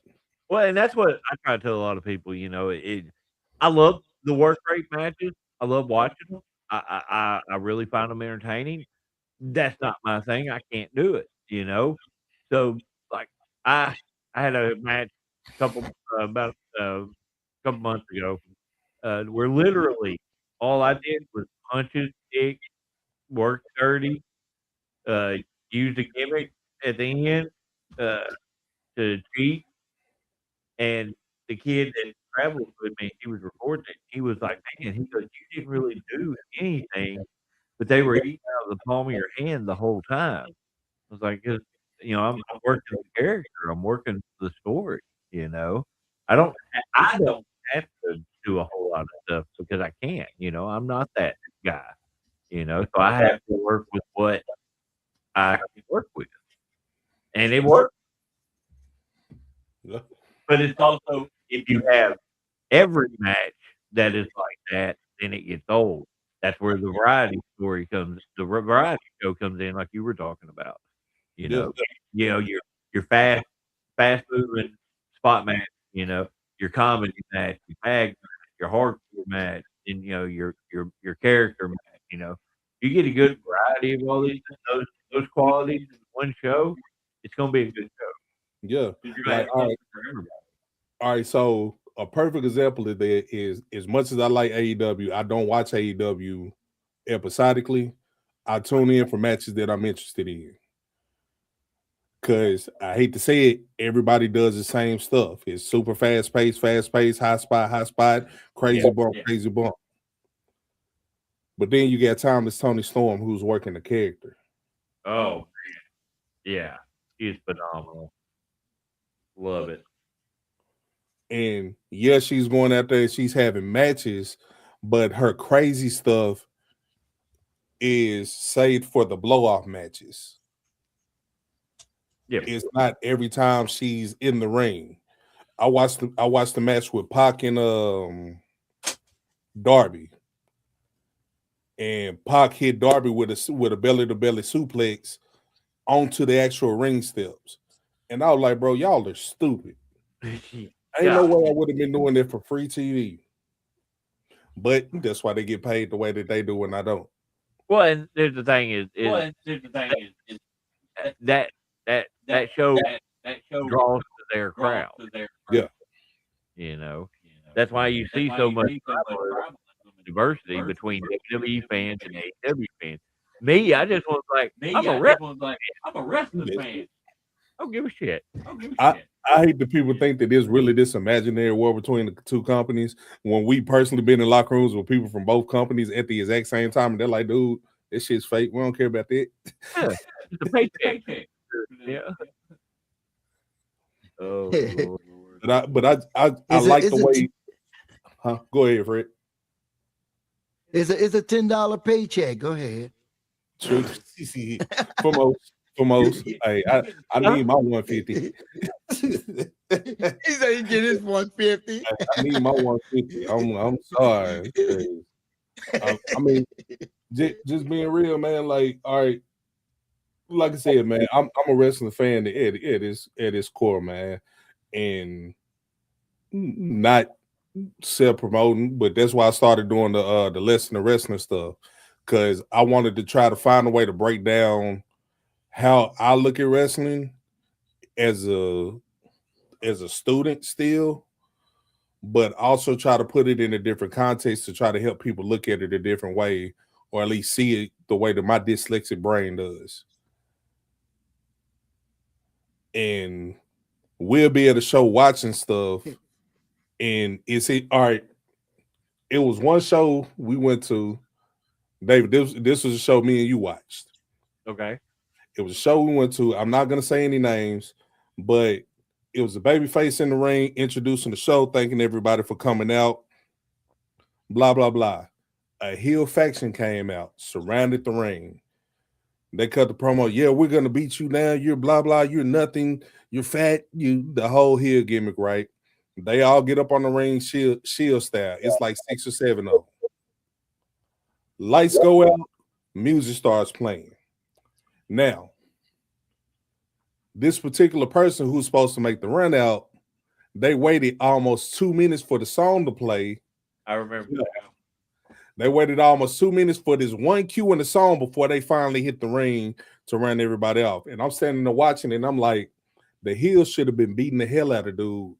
A: Well, and that's what I try to tell a lot of people. I love the work rate matches. I love watching them. I really find them entertaining. That's not my thing. I can't do it. you know. So like I I had a match about a couple months ago, where literally all I did was punch his dick, work dirty, uh, use a gimmick at the end uh, to cheat, and the kid that traveled with me, he was recording it. He was like, "Man," he goes, "You didn't really do anything, but they were eating out of the palm of your hand the whole time." I was like, "'Cause, I'm working the character, I'm working the story, you know? I don't have to do a whole lot of stuff because I can't, I'm not that guy, so I have to work with what I can work with, and it worked,
D: Yeah.
A: but it's also if you have every match that is like that, then it gets old. That's where the variety show comes in like you were talking about, you
D: Yeah.
A: know? Your fast moving spot match, your comedy match, your tag match, your hardcore match, and your character match, You get a good variety of all those qualities in one show, it's gonna be a good show.
D: Yeah.
A: 'Cause you're gonna
D: Like,
A: have
D: all
A: something
D: right,
A: for everybody.
D: all right. So a perfect example of that is as much as I like AEW, I don't watch AEW episodically. I tune in for matches that I'm interested in. Cause I hate to say it, everybody does the same stuff. It's super fast paced, high spot, crazy
A: Yeah,
D: bump,
A: yeah.
D: crazy bump. But then you got Timeless Tony Storm, who's working the character.
A: Oh, man. Yeah. She's phenomenal. Love it.
D: And yes, she's going out there, she's having matches, but her crazy stuff is saved for the blow off matches.
A: Yep.
D: It's not every time she's in the ring. I watched the match with Pac and Darby. And Pac hit Darby with a belly to belly suplex onto the actual ring steps. And I was like, bro, y'all are stupid. Ain't no
A: God.
D: way I would have been doing it for free TV. But that's why they get paid the way that they do, and I don't.
A: Well, and there's the thing is that that show draws to their crowd,
D: Yeah.
A: you know? That's why you see so much tribalism, diversity between WWE fans and AEW fans. Me, I just was like, I'm a wrestling fan. I don't give a shit.
D: I hate that people think that there's really this imaginary war between the two companies when we personally been in locker rooms with people from both companies at the exact same time, and they're like, dude, this shit's fake. We don't care about that.
A: Yeah, it's a paycheck. Yeah. Oh, Lord.
D: But I like the way. Go ahead, Fred.
C: It's a $10 paycheck. Go ahead.
D: True. For most. Hey, I need my 150.
C: He said he get his 150.
D: I need my 150. I'm sorry. I mean, just being real, man. Like, all right, like I said, man, I'm a wrestling fan at its core, man, and not self promoting, but that's why I started doing the lesson of wrestling stuff, because I wanted to try to find a way to break down how I look at wrestling as a student still, but also try to put it in a different context to try to help people look at it a different way, or at least see it the way that my dyslexic brain does. And we'll be able to show watching stuff, and all right. It was one show we went to, David. This was a show me and you watched.
A: Okay.
D: It was a show we went to. I'm not gonna say any names, but it was a baby face in the ring introducing the show, thanking everybody for coming out. Blah blah blah. A heel faction came out, surrounded the ring. They cut the promo. Yeah, we're gonna beat you now. You're blah blah. You're nothing. You're fat. The whole heel gimmick, right? They all get up on the ring, shield style. It's like 6 or 7 of them. Lights go out, music starts playing. Now, this particular person who's supposed to make the run out, they waited almost 2 minutes for the song to play.
A: I remember that.
D: They waited almost 2 minutes for this one cue in the song before they finally hit the ring to run everybody off. And I'm standing there watching, and I'm like, the heel should have been beating the hell out of dude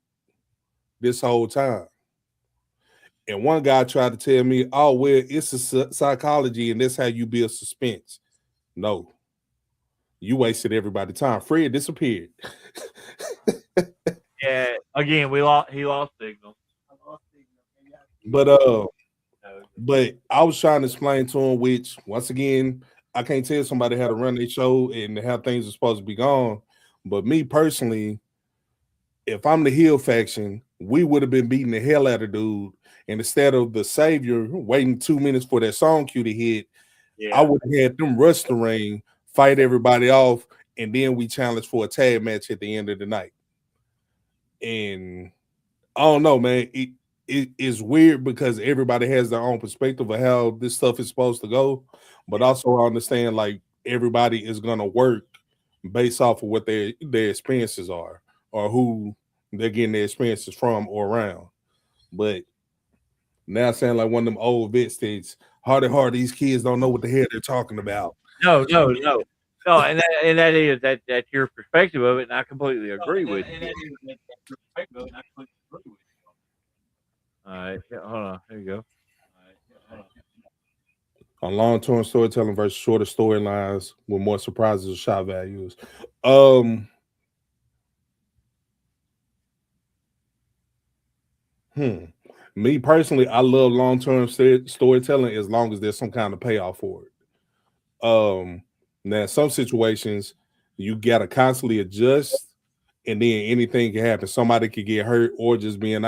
D: this whole time. And one guy tried to tell me, oh, well, it's a psychology, and that's how you build suspense. No, you wasted everybody's time. Fred disappeared.
A: Yeah, again, he lost signal.
D: But I was trying to explain to him, which once again, I can't tell somebody how to run their show and how things are supposed to be gone. But me personally, if I'm the heel faction, we would have been beating the hell out of dude. And instead of the savior waiting 2 minutes for that song cue to hit, I would have had them rush the ring, fight everybody off, and then we challenge for a tag match at the end of the night. And I don't know, man. It is weird because everybody has their own perspective of how this stuff is supposed to go. But also I understand like everybody is gonna work based off of what their experiences are or who they're getting their experiences from or around. But now I sound like one of them old vet states. Hard at heart, these kids don't know what the hell they're talking about.
A: No, and that's your perspective of it, and I completely agree with you. All right, hold on. There you go.
D: On long-term storytelling versus shorter storylines with more surprises or shot values. Me personally, I love long-term storytelling as long as there's some kind of payoff for it. Now some situations you gotta constantly adjust, and then anything can happen. Somebody could get hurt, or just being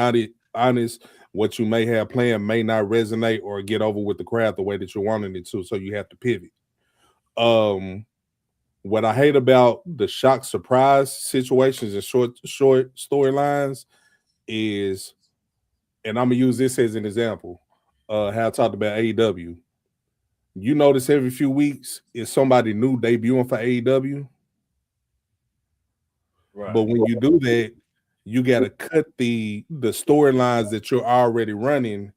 D: honest, what you may have planned may not resonate or get over with the crowd the way that you're wanting it to. So you have to pivot. What I hate about the shock surprise situations and short storylines is, and I'm gonna use this as an example, how I talked about AEW. You notice every few weeks is somebody new debuting for AEW. Right. But when you do that, you got to cut the storylines that you're already running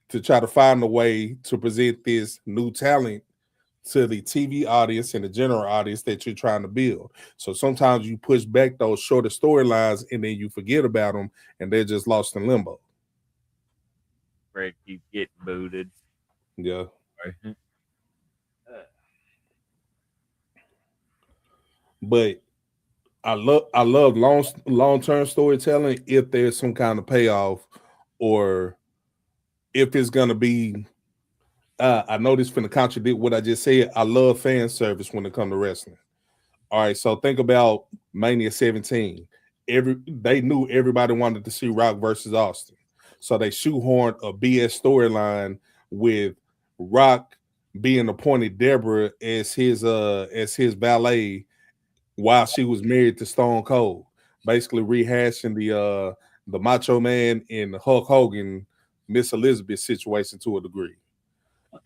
D: to try to find a way to present this new talent to the TV audience and the general audience that you're trying to build. So sometimes you push back those shorter storylines and then you forget about them and they're just lost in limbo.
A: Fred keep getting booted.
D: Yeah. But I love long-term storytelling if there's some kind of payoff, or if it's gonna be. I know this finna contradict what I just said. I love fan service when it comes to wrestling. All right, so think about Mania 17. They knew everybody wanted to see Rock versus Austin, so they shoehorned a BS storyline with Rock being appointed Deborah as his valet while she was married to Stone Cold, basically rehashing the Macho Man and Hulk Hogan Miss Elizabeth situation to a degree.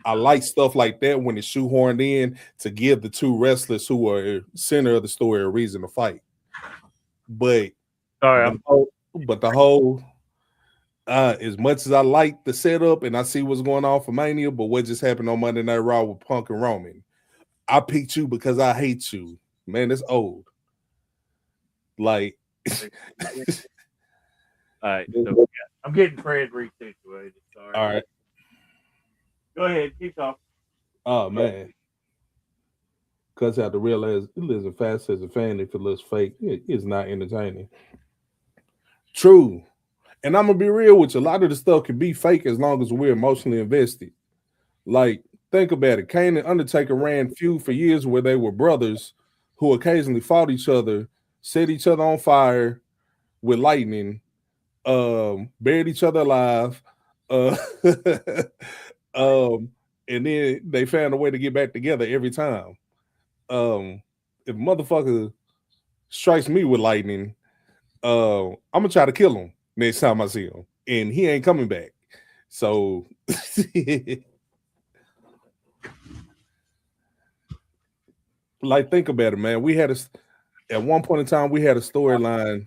D: I like stuff like that when it's shoehorned in to give the two wrestlers who are center of the story a reason to fight. But the whole as much as I like the setup and I see what's going on for Mania, but what just happened on Monday Night Raw with Punk and Roman, I picked you because I hate you. Man, it's old. Like,
A: all right. So I'm getting Fred resituated. Sorry.
D: All right.
A: Go ahead, keep talking.
D: Oh man. Cuts out to realize it lives as fast as a fan. If it looks fake, it's not entertaining. True. And I'm gonna be real with you. A lot of the stuff can be fake as long as we're emotionally invested. Like, think about it. Kane and Undertaker ran feud for years where they were brothers who occasionally fought each other, set each other on fire with lightning, buried each other alive, and then they found a way to get back together every time. If motherfucker strikes me with lightning, I'm gonna try to kill him next time I see him, and he ain't coming back. So like, think about it, man. We had at one point in time we had a storyline.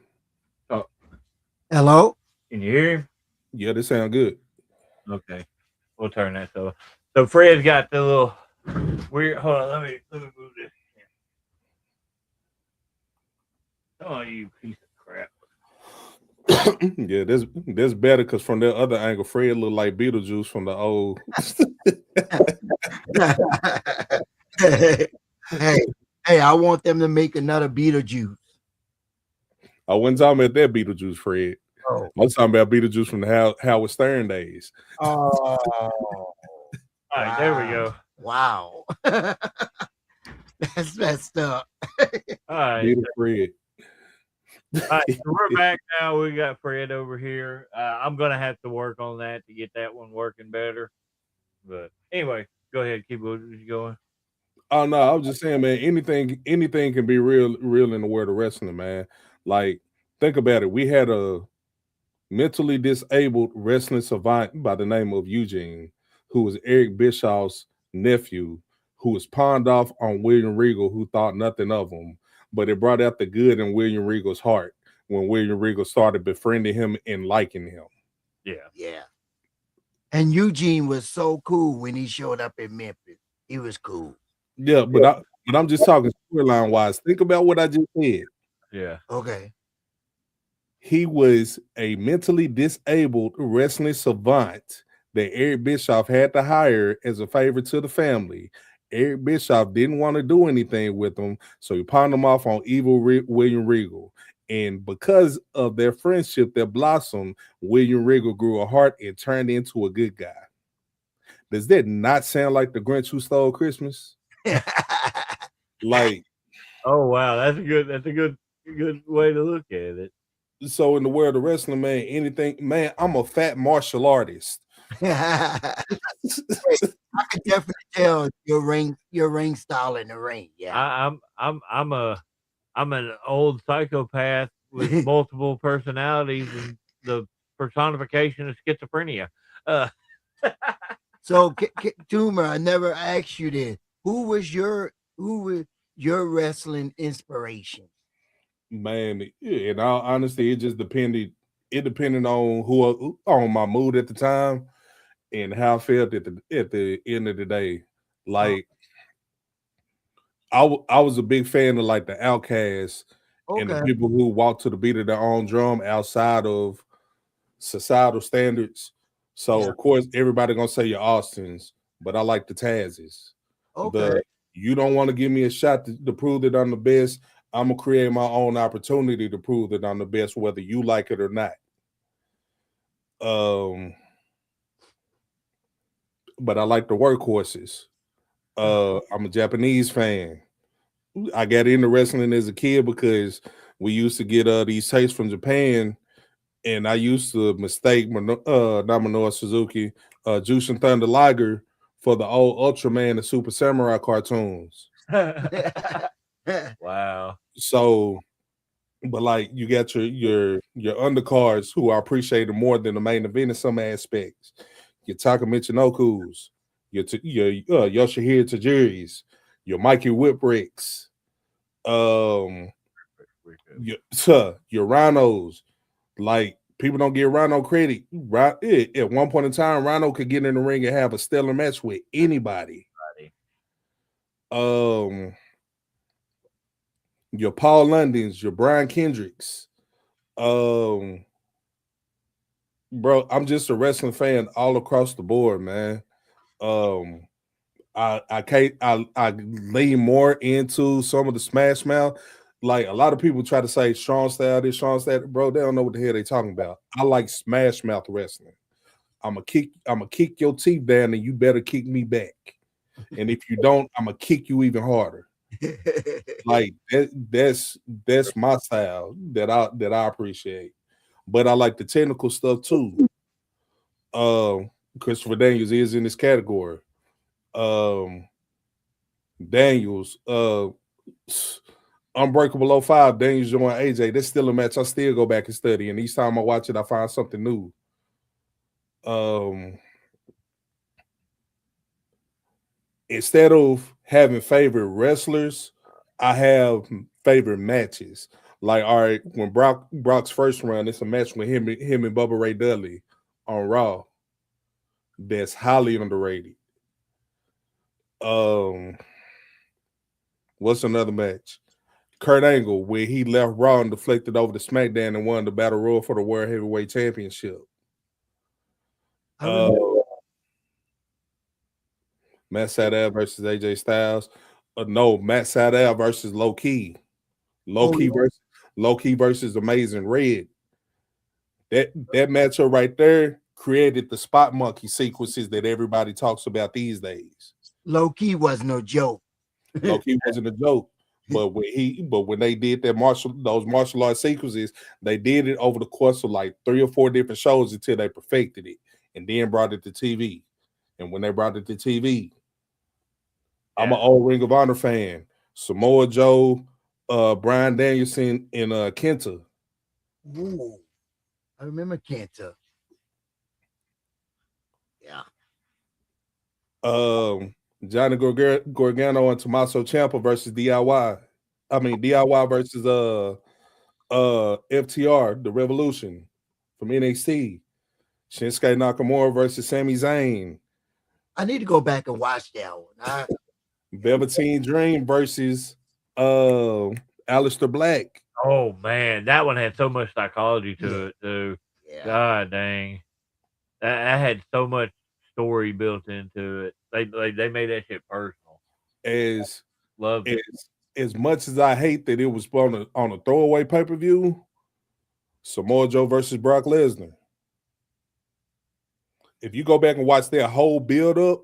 C: Hello?
A: Can you hear him?
D: Yeah, this sound good.
A: Okay.
B: we'll turn that so Fred's got the little weird. Hold on, let me move this. Oh, you piece of crap.
D: Yeah, that's better because from that other angle, Fred looked like Beetlejuice from the old.
C: hey, I want them to make another Beetlejuice.
D: I wasn't talking about that Beetlejuice, Fred.
C: Oh.
D: I was talking about Beetlejuice from the Howard Stern days.
C: Oh,
B: All right, there we go.
C: Wow. That's messed up.
B: All right.
D: Beetle Fred.
B: All right, so we're back now. We got Fred over here. I'm gonna have to work on that to get that one working better. But anyway, go ahead, keep going.
D: Oh no, I was just saying, man. Anything can be real in the world of wrestling, man. Like, think about it. We had a mentally disabled wrestling savant by the name of Eugene, who was Eric Bischoff's nephew, who was pawned off on William Regal, who thought nothing of him. But it brought out the good in William Regal's heart when William Regal started befriending him and liking him.
C: Yeah. And Eugene was so cool when he showed up in Memphis. He was cool.
D: Yeah, but I'm just talking storyline wise. Think about what I just said.
B: Yeah.
C: Okay.
D: He was a mentally disabled wrestling savant that Eric Bischoff had to hire as a favor to the family. Eric Bischoff didn't want to do anything with him, so he pawned him off on evil William Regal. And because of their friendship that blossomed, William Regal grew a heart and turned into a good guy. Does that not sound like the Grinch who stole Christmas? Like,
B: oh wow, that's a good way to look at it.
D: So in the world of wrestling, man, man, I'm a fat martial artist.
C: I can definitely tell your ring style in the ring. Yeah,
B: I'm an old psychopath with multiple personalities and the personification of schizophrenia.
C: So, Toomer, I never asked you this. Who was your wrestling inspiration?
D: Man, in all honesty, it just depended. It depended on on my mood at the time and how I felt at the end of the day. Like, I was a big fan of like the Outcasts and the people who walk to the beat of their own drum outside of societal standards. So of course everybody gonna say your Austins, but I like the Tazes.
C: Okay.
D: You don't want to give me a shot to prove that I'm the best. I'm gonna create my own opportunity to prove that I'm the best, whether you like it or not. But I like the workhorses. I'm a Japanese fan. I got into wrestling as a kid because we used to get these tapes from Japan, and I used to mistake not Minoru Suzuki, Jushin Thunder Liger for the old Ultraman and Super Samurai cartoons.
B: Wow.
D: So, but like you got your undercards who are appreciated more than the main event in some aspects. Your Taka Michinoku's, your Yoshihiro Tajiri's, your Mikey Whipwrecks, your Rhinos. Like, people don't give Rhino credit. Right, at one point in time, Rhino could get in the ring and have a stellar match with anybody. Your Paul Londons, your Brian Kendricks. Bro, I'm just a wrestling fan all across the board, man. I lean more into some of the Smash Mouth. Like, a lot of people try to say Strong Style this, Strong Style, bro. They don't know what the hell they talking about. I like Smash Mouth wrestling. I'm gonna kick your teeth down, and you better kick me back. And if you don't, I'm gonna kick you even harder. Like, that's my style that I appreciate. But I like the technical stuff too. Christopher Daniels is in this category. Daniels, Unbreakable 05, Daniels joined AJ. That's still a match I still go back and study, and each time I watch it, I find something new. Instead of having favorite wrestlers, I have favorite matches. Like, all right, when Brock's first run, it's a match with him and Bubba Ray Dudley on Raw. that's highly underrated. Um, what's another match? Kurt Angle, where he left Raw and deflected over to SmackDown and won the Battle Royal for the World Heavyweight Championship. Matt Sydal versus AJ Styles. No, Matt Sydal versus Low Key. Low Key versus Amazing Red. That matchup right there created the spot monkey sequences that everybody talks about these days.
C: Low Key was no joke.
D: Low Key wasn't a joke. But when they did those martial arts sequences, they did it over the course of like 3 or 4 different shows until they perfected it and then brought it to TV. And when they brought it to TV, I'm an old Ring of Honor fan. Samoa Joe, Bryan Danielson, and Kenta.
C: Ooh, I remember Kenta. Yeah.
D: Johnny Gargano and Tommaso Ciampa versus DIY. I mean DIY versus FTR, the Revolution from NXT. Shinsuke Nakamura versus Sami Zayn.
C: I need to go back and watch that one.
D: Velveteen Dream versus Aleister Black.
A: Oh man, that one had so much psychology to it too.
C: Yeah.
A: God dang, that had so much story built into it. They made that shit personal.
D: Loved it. As much as I hate that it was on a throwaway pay-per-view, Samoa Joe versus Brock Lesnar. If you go back and watch their whole build-up,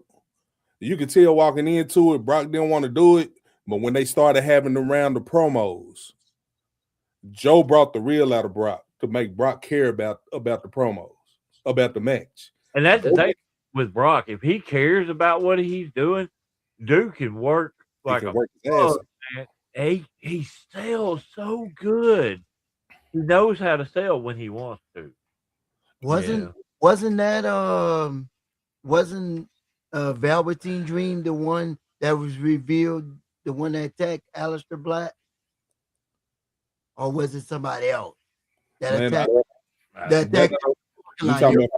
D: you can tell walking into it, Brock didn't want to do it, but when they started having them around the promos, Joe brought the real out of Brock to make Brock care about the promos, about the match.
A: And that's the thing with Brock. If he cares about what he's doing, Duke can work like a fuck, man. He sells so good. He knows how to sell when he wants to.
C: Wasn't Velveteen Dream the one that was revealed, the one that attacked Aleister Black? Or was it somebody else that attacked?
D: You talking about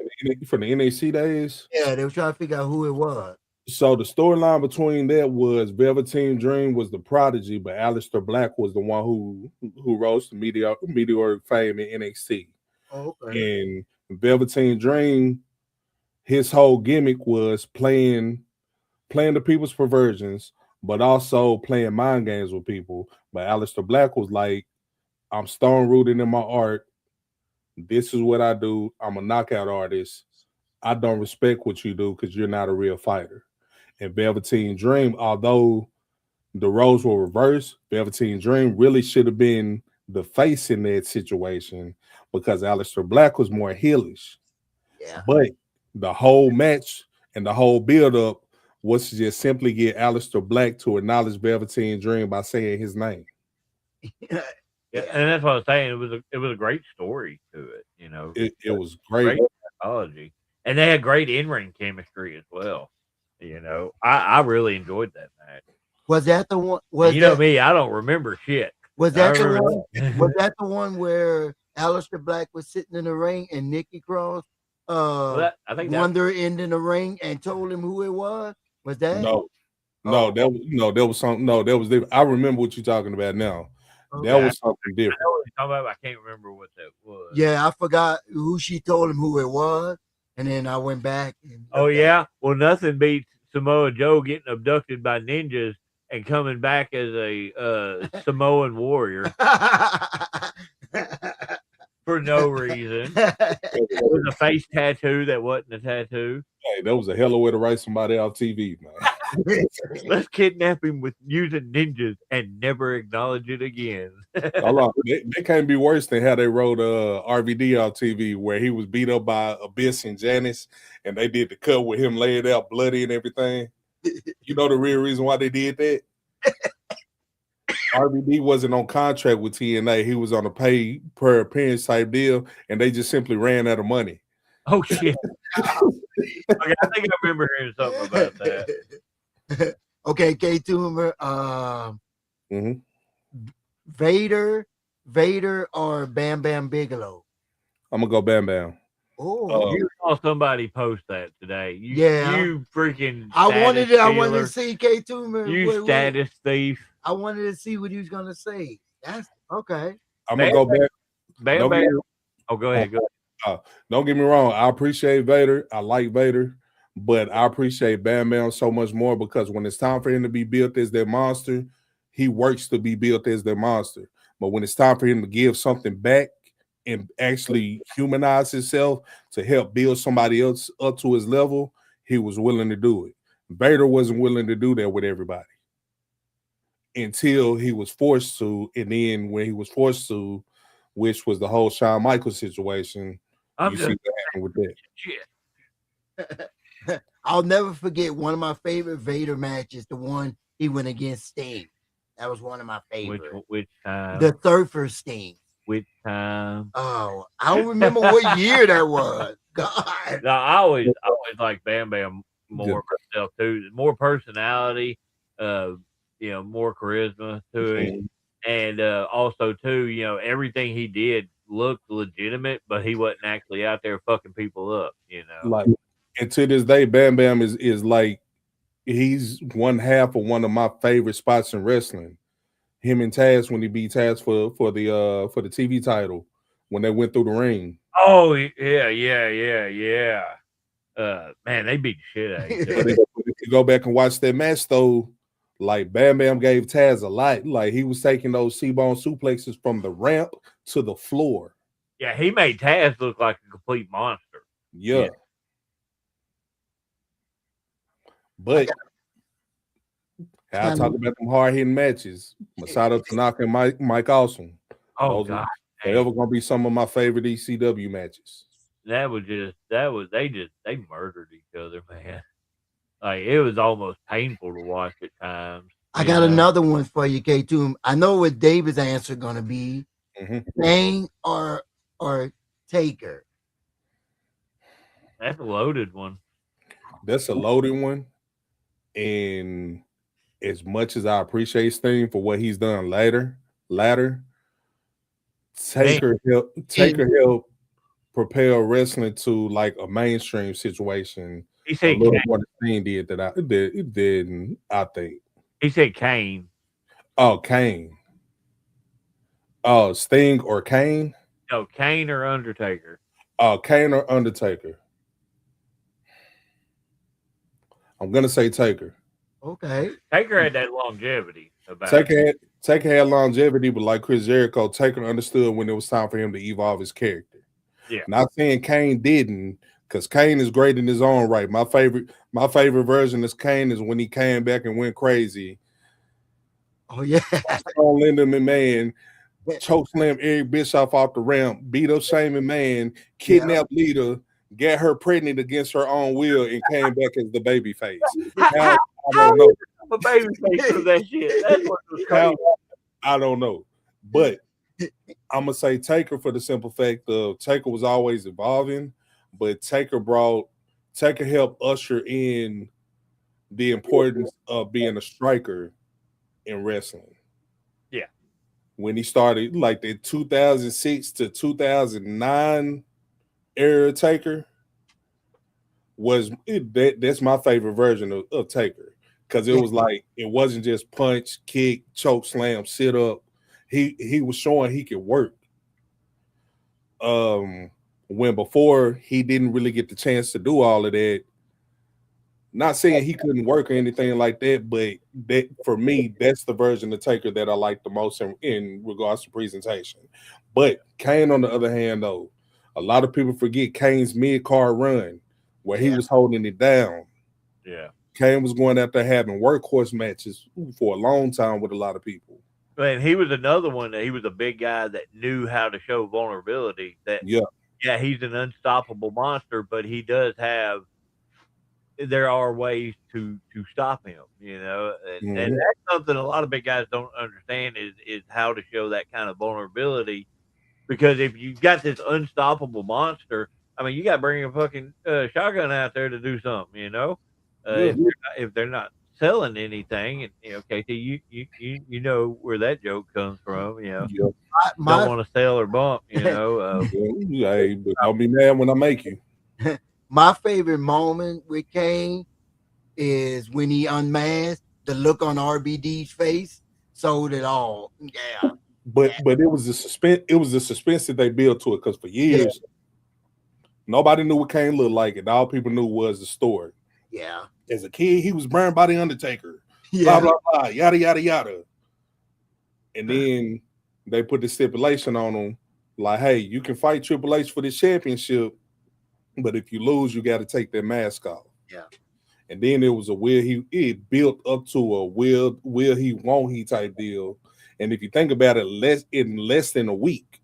D: from the NXT days?
C: Yeah, they were trying to figure out who it was.
D: So the storyline between that was Velveteen Dream was the prodigy, but Aleister Black was the one who rose to meteoric fame in NXT.
C: Okay.
D: And Velveteen Dream, his whole gimmick was playing the people's perversions, but also playing mind games with people. But Aleister Black was like, I'm stone rooted in my art. This is what I do. I'm a knockout artist. I don't respect what you do because you're not a real fighter. And Velveteen Dream, although the roles were reversed, Velveteen Dream really should have been the face in that situation because Aleister Black was more heelish.
C: Yeah.
D: But the whole match and the whole build-up was to just simply get Aleister Black to acknowledge Velveteen Dream by saying his name.
A: Yeah, and that's what I was saying. It was a great story to it. You know,
D: it was great
A: psychology, and they had great in-ring chemistry as well. You know, I really enjoyed that match.
C: Was that the one?
A: Know me, I don't remember shit.
C: Was that the one? Was that the one where Aleister Black was sitting in the ring and Nikki Cross
A: I think
C: wandered into the ring and told him who it was? Was that?
D: No, that was something. No, that was different. I remember what you're talking about now. Okay. That was something different.
A: I know what you're talking about, I can't remember what that was.
C: Yeah, I forgot who she told him who it was, and then I went back.
A: Well, nothing beats Samoa Joe getting abducted by ninjas and coming back as a Samoan warrior for no reason. It was a face tattoo that wasn't a tattoo.
D: Hey, that was a hell of a way to write somebody off TV, man.
A: Let's kidnap him with using ninjas and never acknowledge it again.
D: They can't be worse than how they wrote RVD on TV, where he was beat up by Abyss and Janice, and they did the cut with him laying out bloody and everything. You know the real reason why they did that? RVD wasn't on contract with TNA. He was on a pay per appearance type deal, and they just simply ran out of money.
A: Oh, shit. Okay, I think I remember hearing something about that.
C: Okay, K Tumor. Vader or Bam Bam Bigelow?
D: I'm gonna go Bam Bam.
C: Oh,
A: You saw somebody post that today.
C: yeah.
A: You freaking
C: I wanted to
A: status
C: see K2 man.
A: stealer. You status thief.
C: I wanted to see what he was gonna say. That's okay.
D: I'm gonna go back.
A: Bam
D: Don't get
A: Bam.
D: me,
A: Oh, go ahead. Go ahead.
D: don't get me wrong. I appreciate Vader. I like Vader, but I appreciate Bam Bam so much more because when it's time for him to be built as their monster, he works to be built as their monster. But when it's time for him to give something back and actually humanize himself to help build somebody else up to his level, he was willing to do it. Vader wasn't willing to do that with everybody until he was forced to, and then when he was forced to, which was the whole Shawn Michaels situation, you see what happened with that.
A: Shit.
C: I'll never forget one of my favorite Vader matches, the one he went against Sting. That was one of my favorites.
A: Which time?
C: The Surfer Sting.
A: Which time?
C: Oh, I don't remember what year that was. God.
A: No, I always like Bam Bam more myself too. More personality, more charisma to him. And also too, everything he did looked legitimate, but he wasn't actually out there fucking people up,
D: Like, and to this day, Bam Bam is like he's one half of one of my favorite spots in wrestling. Him and Taz when he beat Taz for the TV title when they went through the ring.
A: Oh yeah. Man, they beat the shit out of each other.
D: If you go back and watch that match though, like Bam Bam gave Taz a lot. Like he was taking those C-bone suplexes from the ramp to the floor.
A: Yeah, he made Taz look like a complete monster.
D: Yeah. But I talk about them hard hitting matches. Masato Tanaka and Mike Awesome.
A: Oh God,
D: forever gonna be some of my favorite ECW matches.
A: They murdered each other, man. Like it was almost painful to watch at times.
C: I got another one for you, K2. I know what David's answer gonna be. Kane or Taker.
A: That's a loaded one.
D: That's a loaded one. And as much as I appreciate Sting for what he's done later, Taker helped propel wrestling to like a mainstream situation.
A: He said
D: a little more than Sting did didn't, I think.
A: He said Kane.
D: Oh, Kane. Oh, Sting or Kane?
A: No, Kane or Undertaker.
D: Oh, Kane or Undertaker. I'm gonna say Taker.
C: Okay.
A: Taker had that longevity about
D: Taker had longevity, but like Chris Jericho, Taker understood when it was time for him to evolve his character.
A: Yeah.
D: Not saying Kane didn't, because Kane is great in his own right. My favorite version of Kane is when he came back and went crazy.
C: Oh yeah.
D: Linda McMahon choke slam Eric Bischoff off the ramp, beat up Shane McMahon, kidnapped Lita, got her pregnant against her own will, and came back as the baby face. Now, I don't know.
A: A baby face of that shit. That's what was crazy.
D: I don't know. But I'm gonna say Taker for the simple fact of Taker was always evolving, but Taker helped usher in the importance of being a striker in wrestling.
A: Yeah.
D: When he started like the 2006 to 2009 era Taker that's my favorite version of Taker. Because it was like it wasn't just punch, kick, choke slam, sit up. He was showing he could work. When before he didn't really get the chance to do all of that. Not saying he couldn't work or anything like that, but that for me, that's the version of Taker that I like the most in regards to presentation. But Kane, on the other hand, though, a lot of people forget Kane's mid-card run where he was holding it down.
A: Yeah.
D: Kane was going out there having workhorse matches for a long time with a lot of people.
A: And he was another one that he was a big guy that knew how to show vulnerability. He's an unstoppable monster, but he does have. There are ways to stop him, and that's something a lot of big guys don't understand is how to show that kind of vulnerability. Because if you got this unstoppable monster, I mean, you got to bring a fucking shotgun out there to do something, if they're not selling anything. And Casey, you know where that joke comes from.
D: Yep.
A: Don't
C: My
A: want to sell or bump.
D: Hey, but don't be mad when I make you.
C: my favorite moment with Kane is when he unmasked. The look on RBD's face sold it all. Yeah,
D: But it was the suspense. It was the suspense that they built to it because for
C: yeah,
D: years nobody knew what Kane looked like, and all people knew was the story.
C: yeah,
D: As a kid, he was burned by the Undertaker.
C: yeah.
D: Blah blah blah. Yada yada yada. And then they put the stipulation on him, like, hey, you can fight Triple H for this championship, but if you lose, you got to take that mask off.
C: Yeah.
D: And then it was it built up to a will he, won't he type deal. And if you think about it, in less than a week,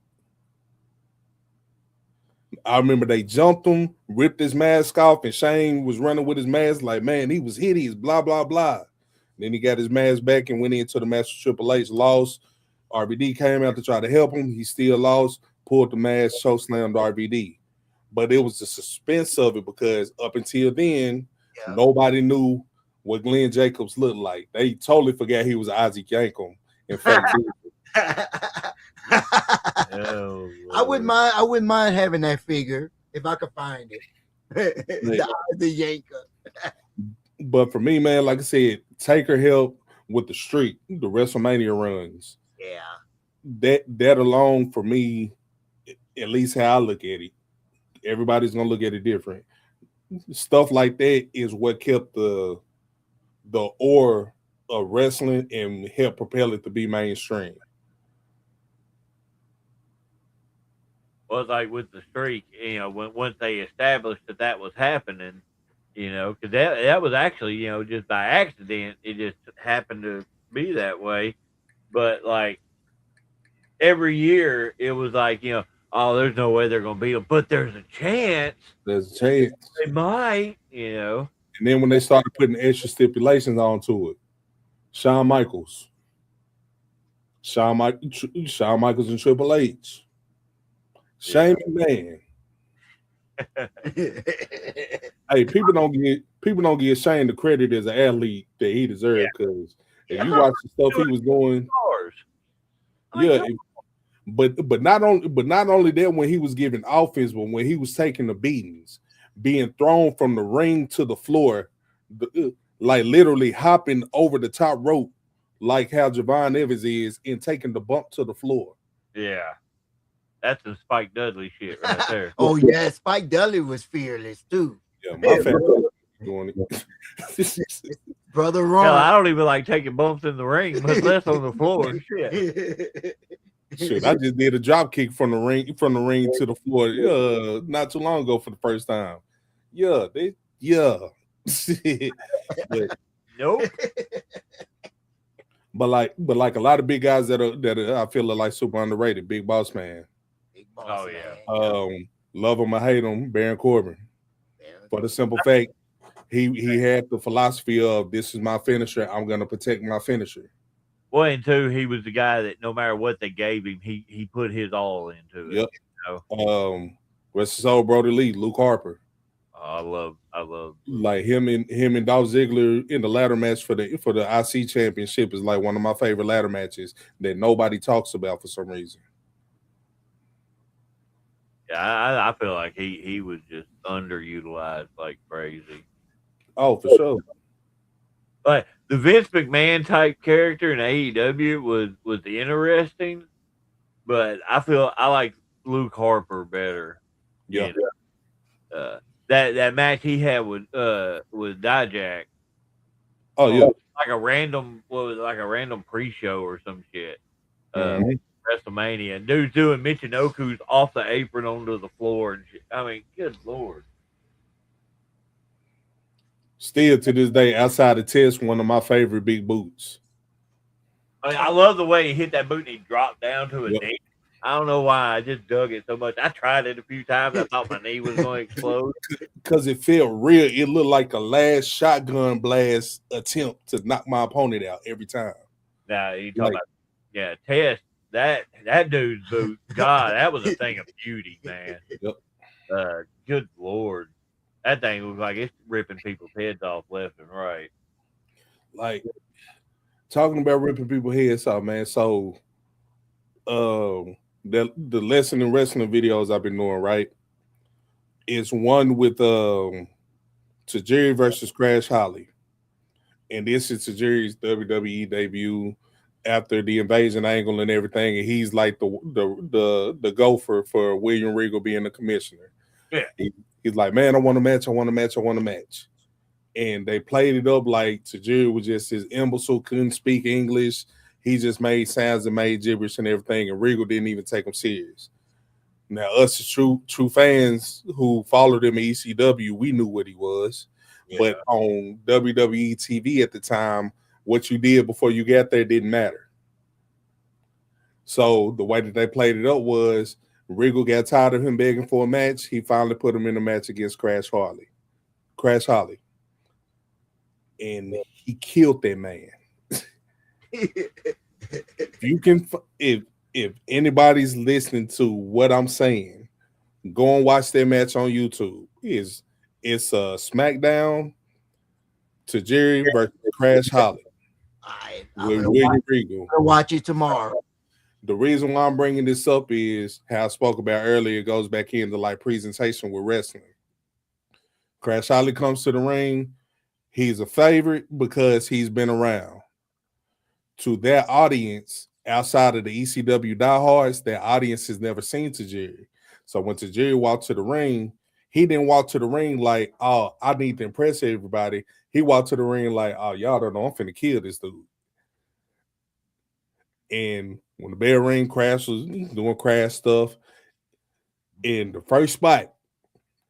D: I remember they jumped him, ripped his mask off, and Shane was running with his mask like, man, he was hideous, blah, blah, blah. Then he got his mask back and went into the match with Triple H, lost. RVD came out to try to help him. He still lost, pulled the mask, chokeslammed RVD. But it was the suspense of it because up until then, nobody knew what Glenn Jacobs looked like. They totally forgot he was Isaac Yankem. In fact,
C: I wouldn't mind having that figure if I could find it. the Yanker.
D: But for me, man, like I said, Taker helped with the streak, the WrestleMania runs.
C: Yeah.
D: That alone for me, at least how I look at it, everybody's gonna look at it different. Stuff like that is what kept the aura of wrestling and helped propel it to be mainstream.
A: Well, like with the streak, once they established that was happening, because that was actually, just by accident, it just happened to be that way. But like every year, it was like, oh, there's no way they're gonna beat them, but there's a chance.
D: There's a chance
A: they might,
D: And then when they started putting extra stipulations onto it, Shawn Michaels and Triple H, Shane McMahon. Hey, people don't give Shane the credit as an athlete that he deserved because if you watch the stuff he was doing, but not only that when he was giving offense, but when he was taking the beatings, being thrown from the ring to the floor, like literally hopping over the top rope, like how Javon Evans is, and taking the bump to the floor.
A: Yeah. That's some Spike Dudley shit right there.
C: Oh yeah, Spike Dudley was fearless too.
D: Yeah, my family doing it.
C: Brother Ron.
A: Hell, I don't even like taking bumps in the ring, much less on the floor. Shit.
D: Shit, I just did a drop kick from the ring to the floor not too long ago for the first time. But,
A: nope.
D: But like a lot of big guys that I feel are like super underrated. Big Boss Man.
A: Oh yeah.
D: Love him or hate him, Baron Corbin. For the simple fact, he had the philosophy of this is my finisher. I'm gonna protect my finisher.
A: Well, and two, he was the guy that no matter what they gave him, he put his all into it.
D: Yep. What's his old Brody Lee, Luke Harper.
A: Oh, I love
D: like him and Dolph Ziggler in the ladder match for the IC championship is like one of my favorite ladder matches that nobody talks about for some reason.
A: Yeah, I feel like he was just underutilized like crazy.
D: Oh, for sure.
A: But the Vince McMahon type character in AEW was interesting, but I like Luke Harper better.
D: Yeah.
A: That match he had with Dijak.
D: Oh yeah.
A: Like a random pre-show or some shit. WrestleMania. Dude's doing Michinoku's off the apron onto the floor and shit. I mean, good lord.
D: Still to this day, outside of Test, one of my favorite big boots.
A: I mean, I love the way he hit that boot and he dropped down to his knee. I don't know why. I just dug it so much. I tried it a few times. I thought my knee was going to explode.
D: Because it felt real. It looked like a last shotgun blast attempt to knock my opponent out every time.
A: Now, you talking about, Test. That dude's boot, God, that was a thing of beauty, man.
D: Yep.
A: Good lord. That thing looks like it's ripping people's heads off left and right.
D: Like talking about ripping people's heads off, man. So the lesson in wrestling videos I've been doing, right? Is one with Tajiri versus Crash Holly. And this is Tajiri's WWE debut after the invasion angle and everything. And he's like the gopher for William Regal being the commissioner.
B: Yeah.
D: He's like, man, I want a match, I want a match, I want a match. And they played it up like Tajiri was just his imbecile, couldn't speak English. He just made sounds and made gibberish and everything, and Regal didn't even take him serious. Now, us as true fans who followed him at ECW, we knew what he was. Yeah. But on WWE TV at the time, what you did before you got there didn't matter. So the way that they played it up was Regal got tired of him begging for a match. He finally put him in a match against Crash Holly. And he killed that man. If anybody's listening to what I'm saying, go and watch that match on YouTube. It's a SmackDown Tajiri versus Crash Holly.
C: I'm gonna watch it tomorrow.
D: The reason why I'm bringing this up is how I spoke about earlier. It goes back into like presentation with wrestling. Crash Holly comes to the ring. He's a favorite because he's been around. To that audience, outside of the ECW diehards, that audience has never seen Tajiri. So when Tajiri walked to the ring, he didn't walk to the ring like, oh, I need to impress everybody. He walked to the ring like, oh, y'all don't know, I'm finna kill this dude. And when the bell ring, Crash was doing Crash stuff. In the first spot,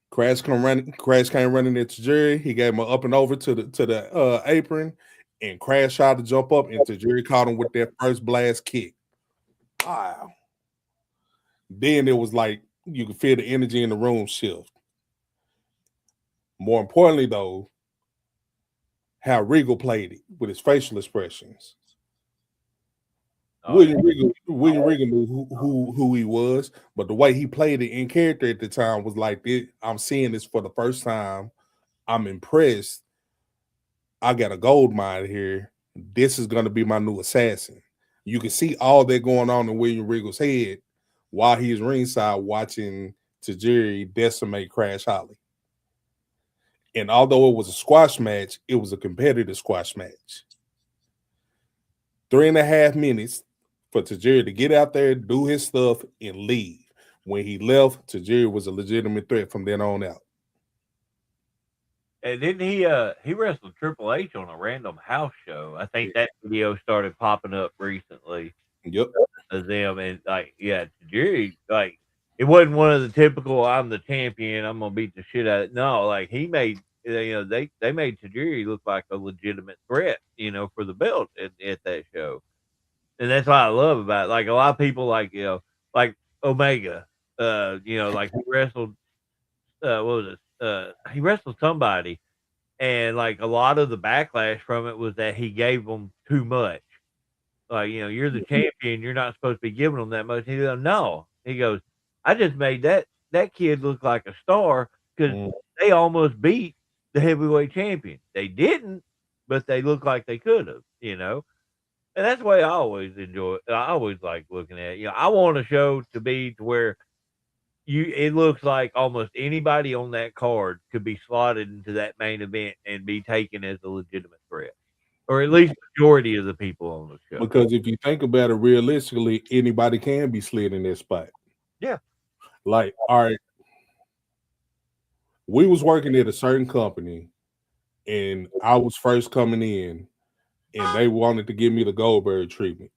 D: Crash came running into Tajiri. He gave him an up and over to the apron. And Crash tried to jump up, and Tajiri caught him with that first blast kick. Wow. Then it was like you could feel the energy in the room shift. More importantly, though, how Regal played it with his facial expressions. William Regal knew who he was, but the way he played it in character at the time was like, I'm seeing this for the first time. I'm impressed. I got a gold mine here. This is going to be my new assassin. You can see all that going on in William Regal's head while he's ringside watching Tajiri decimate Crash Holly. And although it was a squash match, it was a competitive squash match. 3.5 minutes for Tajiri to get out there, do his stuff, and leave. When he left, Tajiri was a legitimate threat from then on out.
B: And didn't he wrestled Triple H on a random house show? I think that video started popping up recently.
D: Yep.
B: As them and like Tajiri, like it wasn't one of the typical I'm the champion, I'm gonna beat the shit out of it. No, like he made they made Tajiri look like a legitimate threat, for the belt at that show. And that's what I love about it. Like a lot of people like Omega, like he wrestled what was it? He wrestled somebody, and like a lot of the backlash from it was that he gave them too much. Like, you're the champion, you're not supposed to be giving them that much. He goes, no. He goes, I just made that kid look like a star because they almost beat the heavyweight champion. They didn't, but they looked like they could have, And that's the way I always enjoy it. I always like looking at it. I want a show to be to where it looks like almost anybody on that card could be slotted into that main event and be taken as a legitimate threat, or at least majority of the people on the show.
D: Because if you think about it realistically, anybody can be slid in that spot.
B: Yeah.
D: Like, all right, we was working at a certain company, and I was first coming in, and they wanted to give me the Goldberg treatment.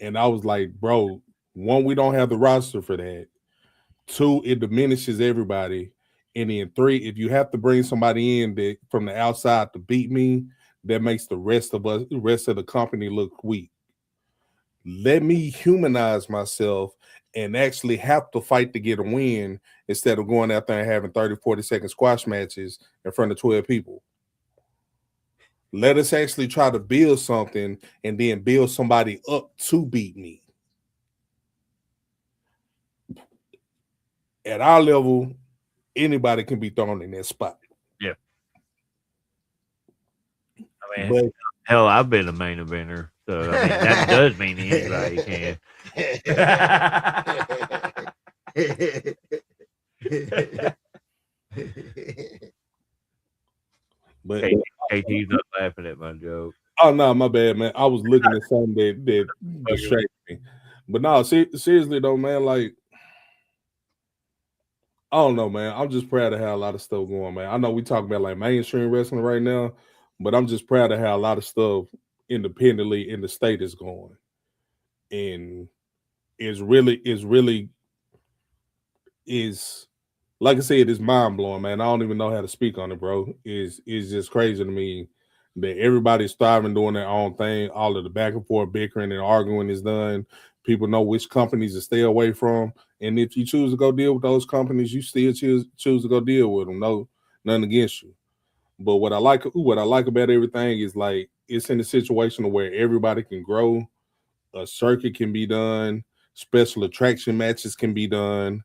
D: And I was like, bro, one, we don't have the roster for that. Two, it diminishes everybody. And then three, if you have to bring somebody in that from the outside to beat me, that makes the rest of the company look weak. Let me humanize myself and actually have to fight to get a win instead of going out there and having 30, 40-second squash matches in front of 12 people. Let us actually try to build something and then build somebody up to beat me. At our level, anybody can be thrown in that spot.
B: Yeah. I mean,
A: Hell, I've been a main eventer, so I mean that does mean anybody can.
D: But
A: KT's not laughing at my joke.
D: oh no, my bad, man. I was looking at something that distracted me. But no, seriously though, man, like I don't know, man. I'm just proud of how a lot of stuff going, man. I know we talk about like mainstream wrestling right now, but I'm just proud of how a lot of stuff independently in the state is going. And it's really is like I said, it's mind blowing, man. I don't even know how to speak on it, bro. It's just crazy to me that everybody's thriving doing their own thing. All of the back and forth bickering and arguing is done. People know which companies to stay away from, and if you choose to go deal with those companies, you still choose to go deal with them. No, nothing against you. But what I like about everything is like it's in a situation where everybody can grow. A circuit can be done. Special attraction matches can be done.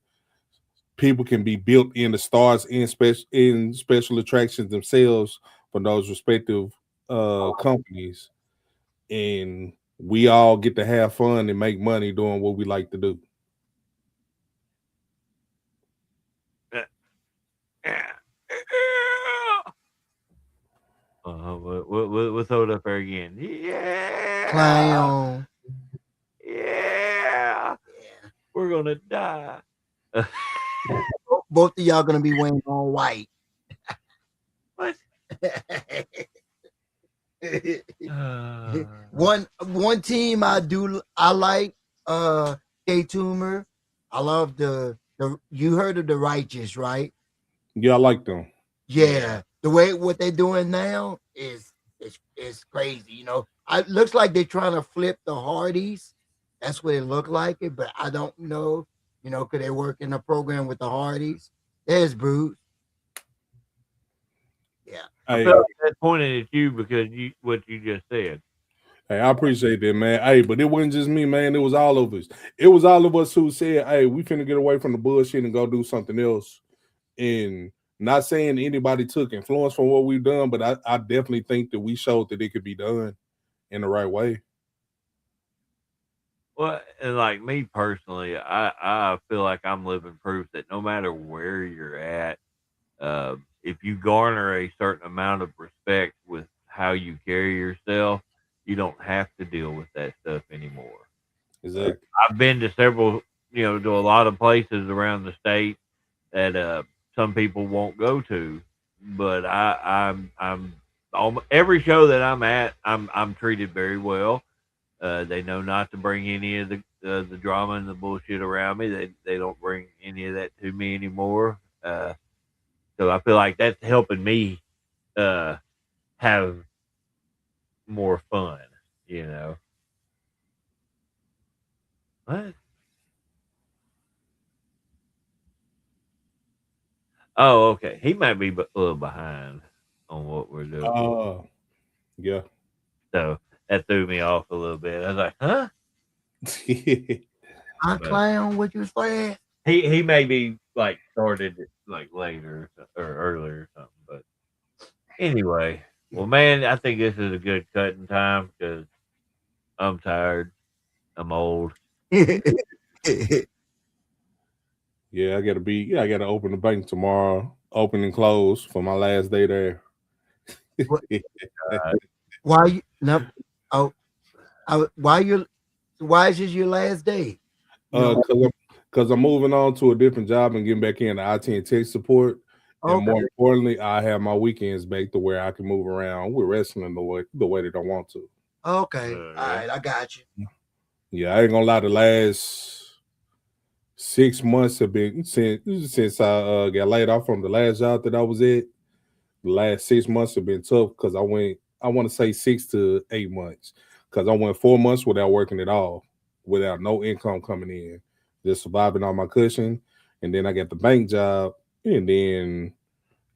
D: People can be built in the stars in special attractions themselves for those respective companies, and we all get to have fun and make money doing what we like to do.
A: We'll throw it up there again. Yeah,
C: Clown.
A: yeah, we're gonna die.
C: Both of y'all gonna be wearing all white.
A: What?
C: One team I like K Toomer. I love the you heard of the Righteous, right?
D: Yeah, I like them.
C: Yeah. The way what they're doing now is crazy. You know, it looks like they're trying to flip the Hardys. That's what it looked like it, but I don't know. You know, could they work in a program with the Hardys? There's Bruce. Yeah.
A: I feel like that's pointed at you because what you just said.
D: Hey, I appreciate that, man. Hey, but it wasn't just me, man. It was all of us. It was all of us who said, hey, we finna get away from the bullshit and go do something else. And not saying anybody took influence from what we've done, but I definitely think that we showed that it could be done in the right way.
A: Well, and like me personally, I feel like I'm living proof that no matter where you're at, if you garner a certain amount of respect with how you carry yourself, you don't have to deal with that stuff anymore.
D: Exactly.
A: I've been to several, to a lot of places around the state that some people won't go to, but I'm every show that I'm at, I'm treated very well. They know not to bring any of the drama and the bullshit around me. They don't bring any of that to me anymore. So I feel like that's helping me have more fun. You know. What? Oh, okay. He might be a little behind on what we're doing.
D: Yeah.
A: So that threw me off a little bit. I was like, huh?
C: Clown, what you say?
A: He may be like started like later or earlier or something. But anyway, well, man, I think this is a good cutting time because I'm tired. I'm old.
D: Yeah, I gotta open the bank tomorrow. Open and close for my last day there.
C: Why you no? Oh, why is this your last day?
D: Because I'm moving on to a different job and getting back into IT and tech support. Okay. And more importantly, I have my weekends back to where I can move around with wrestling the way that I want to.
C: Okay. All right, I got you.
D: Yeah, I ain't gonna lie, the last 6 months have been since I got laid off from the last job that I was at. The last 6 months have been tough because I want to say 6 to 8 months because I went 4 months without working at all, without no income coming in, just surviving on my cushion. And then I got the bank job, and then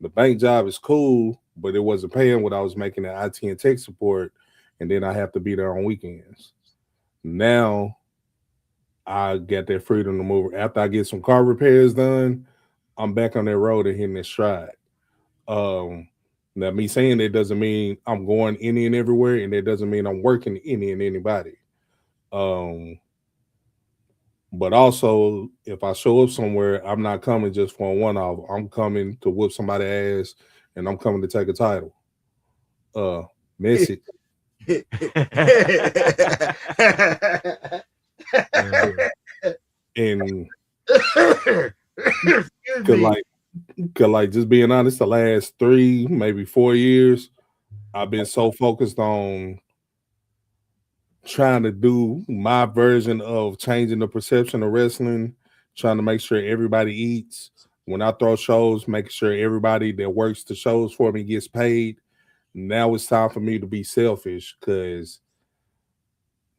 D: the bank job is cool, but it wasn't paying what I was making at IT and tech support, and then I have to be there on weekends. Now I got that freedom to move. After I get some car repairs done, I'm back on that road and hitting that stride. Now, me saying that doesn't mean I'm going any and everywhere, and that doesn't mean I'm working any and anybody. Um, but also, if I show up somewhere, I'm not coming just for a one-off. I'm coming to whoop somebody's ass, and I'm coming to take a title. Message. And cause like just being honest, the last 3, maybe 4 years, I've been so focused on trying to do my version of changing the perception of wrestling, trying to make sure everybody eats. When I throw shows, making sure everybody that works the shows for me gets paid. Now it's time for me to be selfish because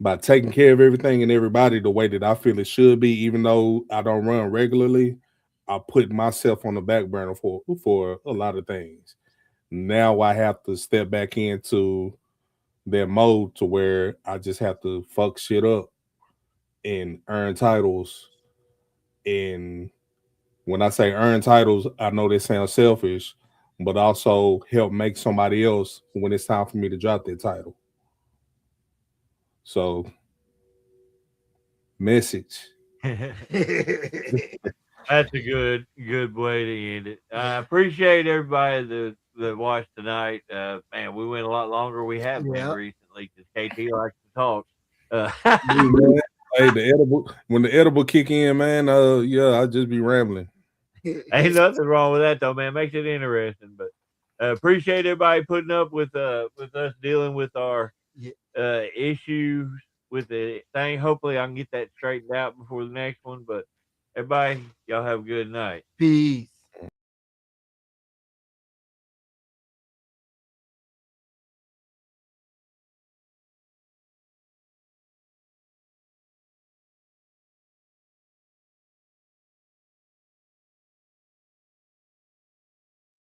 D: by taking care of everything and everybody the way that I feel it should be, even though I don't run regularly, I put myself on the back burner for a lot of things. Now I have to step back into that mode to where I just have to fuck shit up and earn titles. And when I say earn titles, I know they sound selfish, but also help make somebody else when it's time for me to drop that title. So, message.
A: That's a good way to end it. I appreciate everybody that watched tonight. Man, we went a lot longer. We have been recently because KT likes to talk.
D: Hey, when the edible kick in, man, yeah, I'll just be rambling.
A: Ain't nothing wrong with that though, man. Makes it interesting. But appreciate everybody putting up with us dealing with our issues with the thing. Hopefully I can get that straightened out before the next one. But everybody, y'all have a good night.
C: Peace.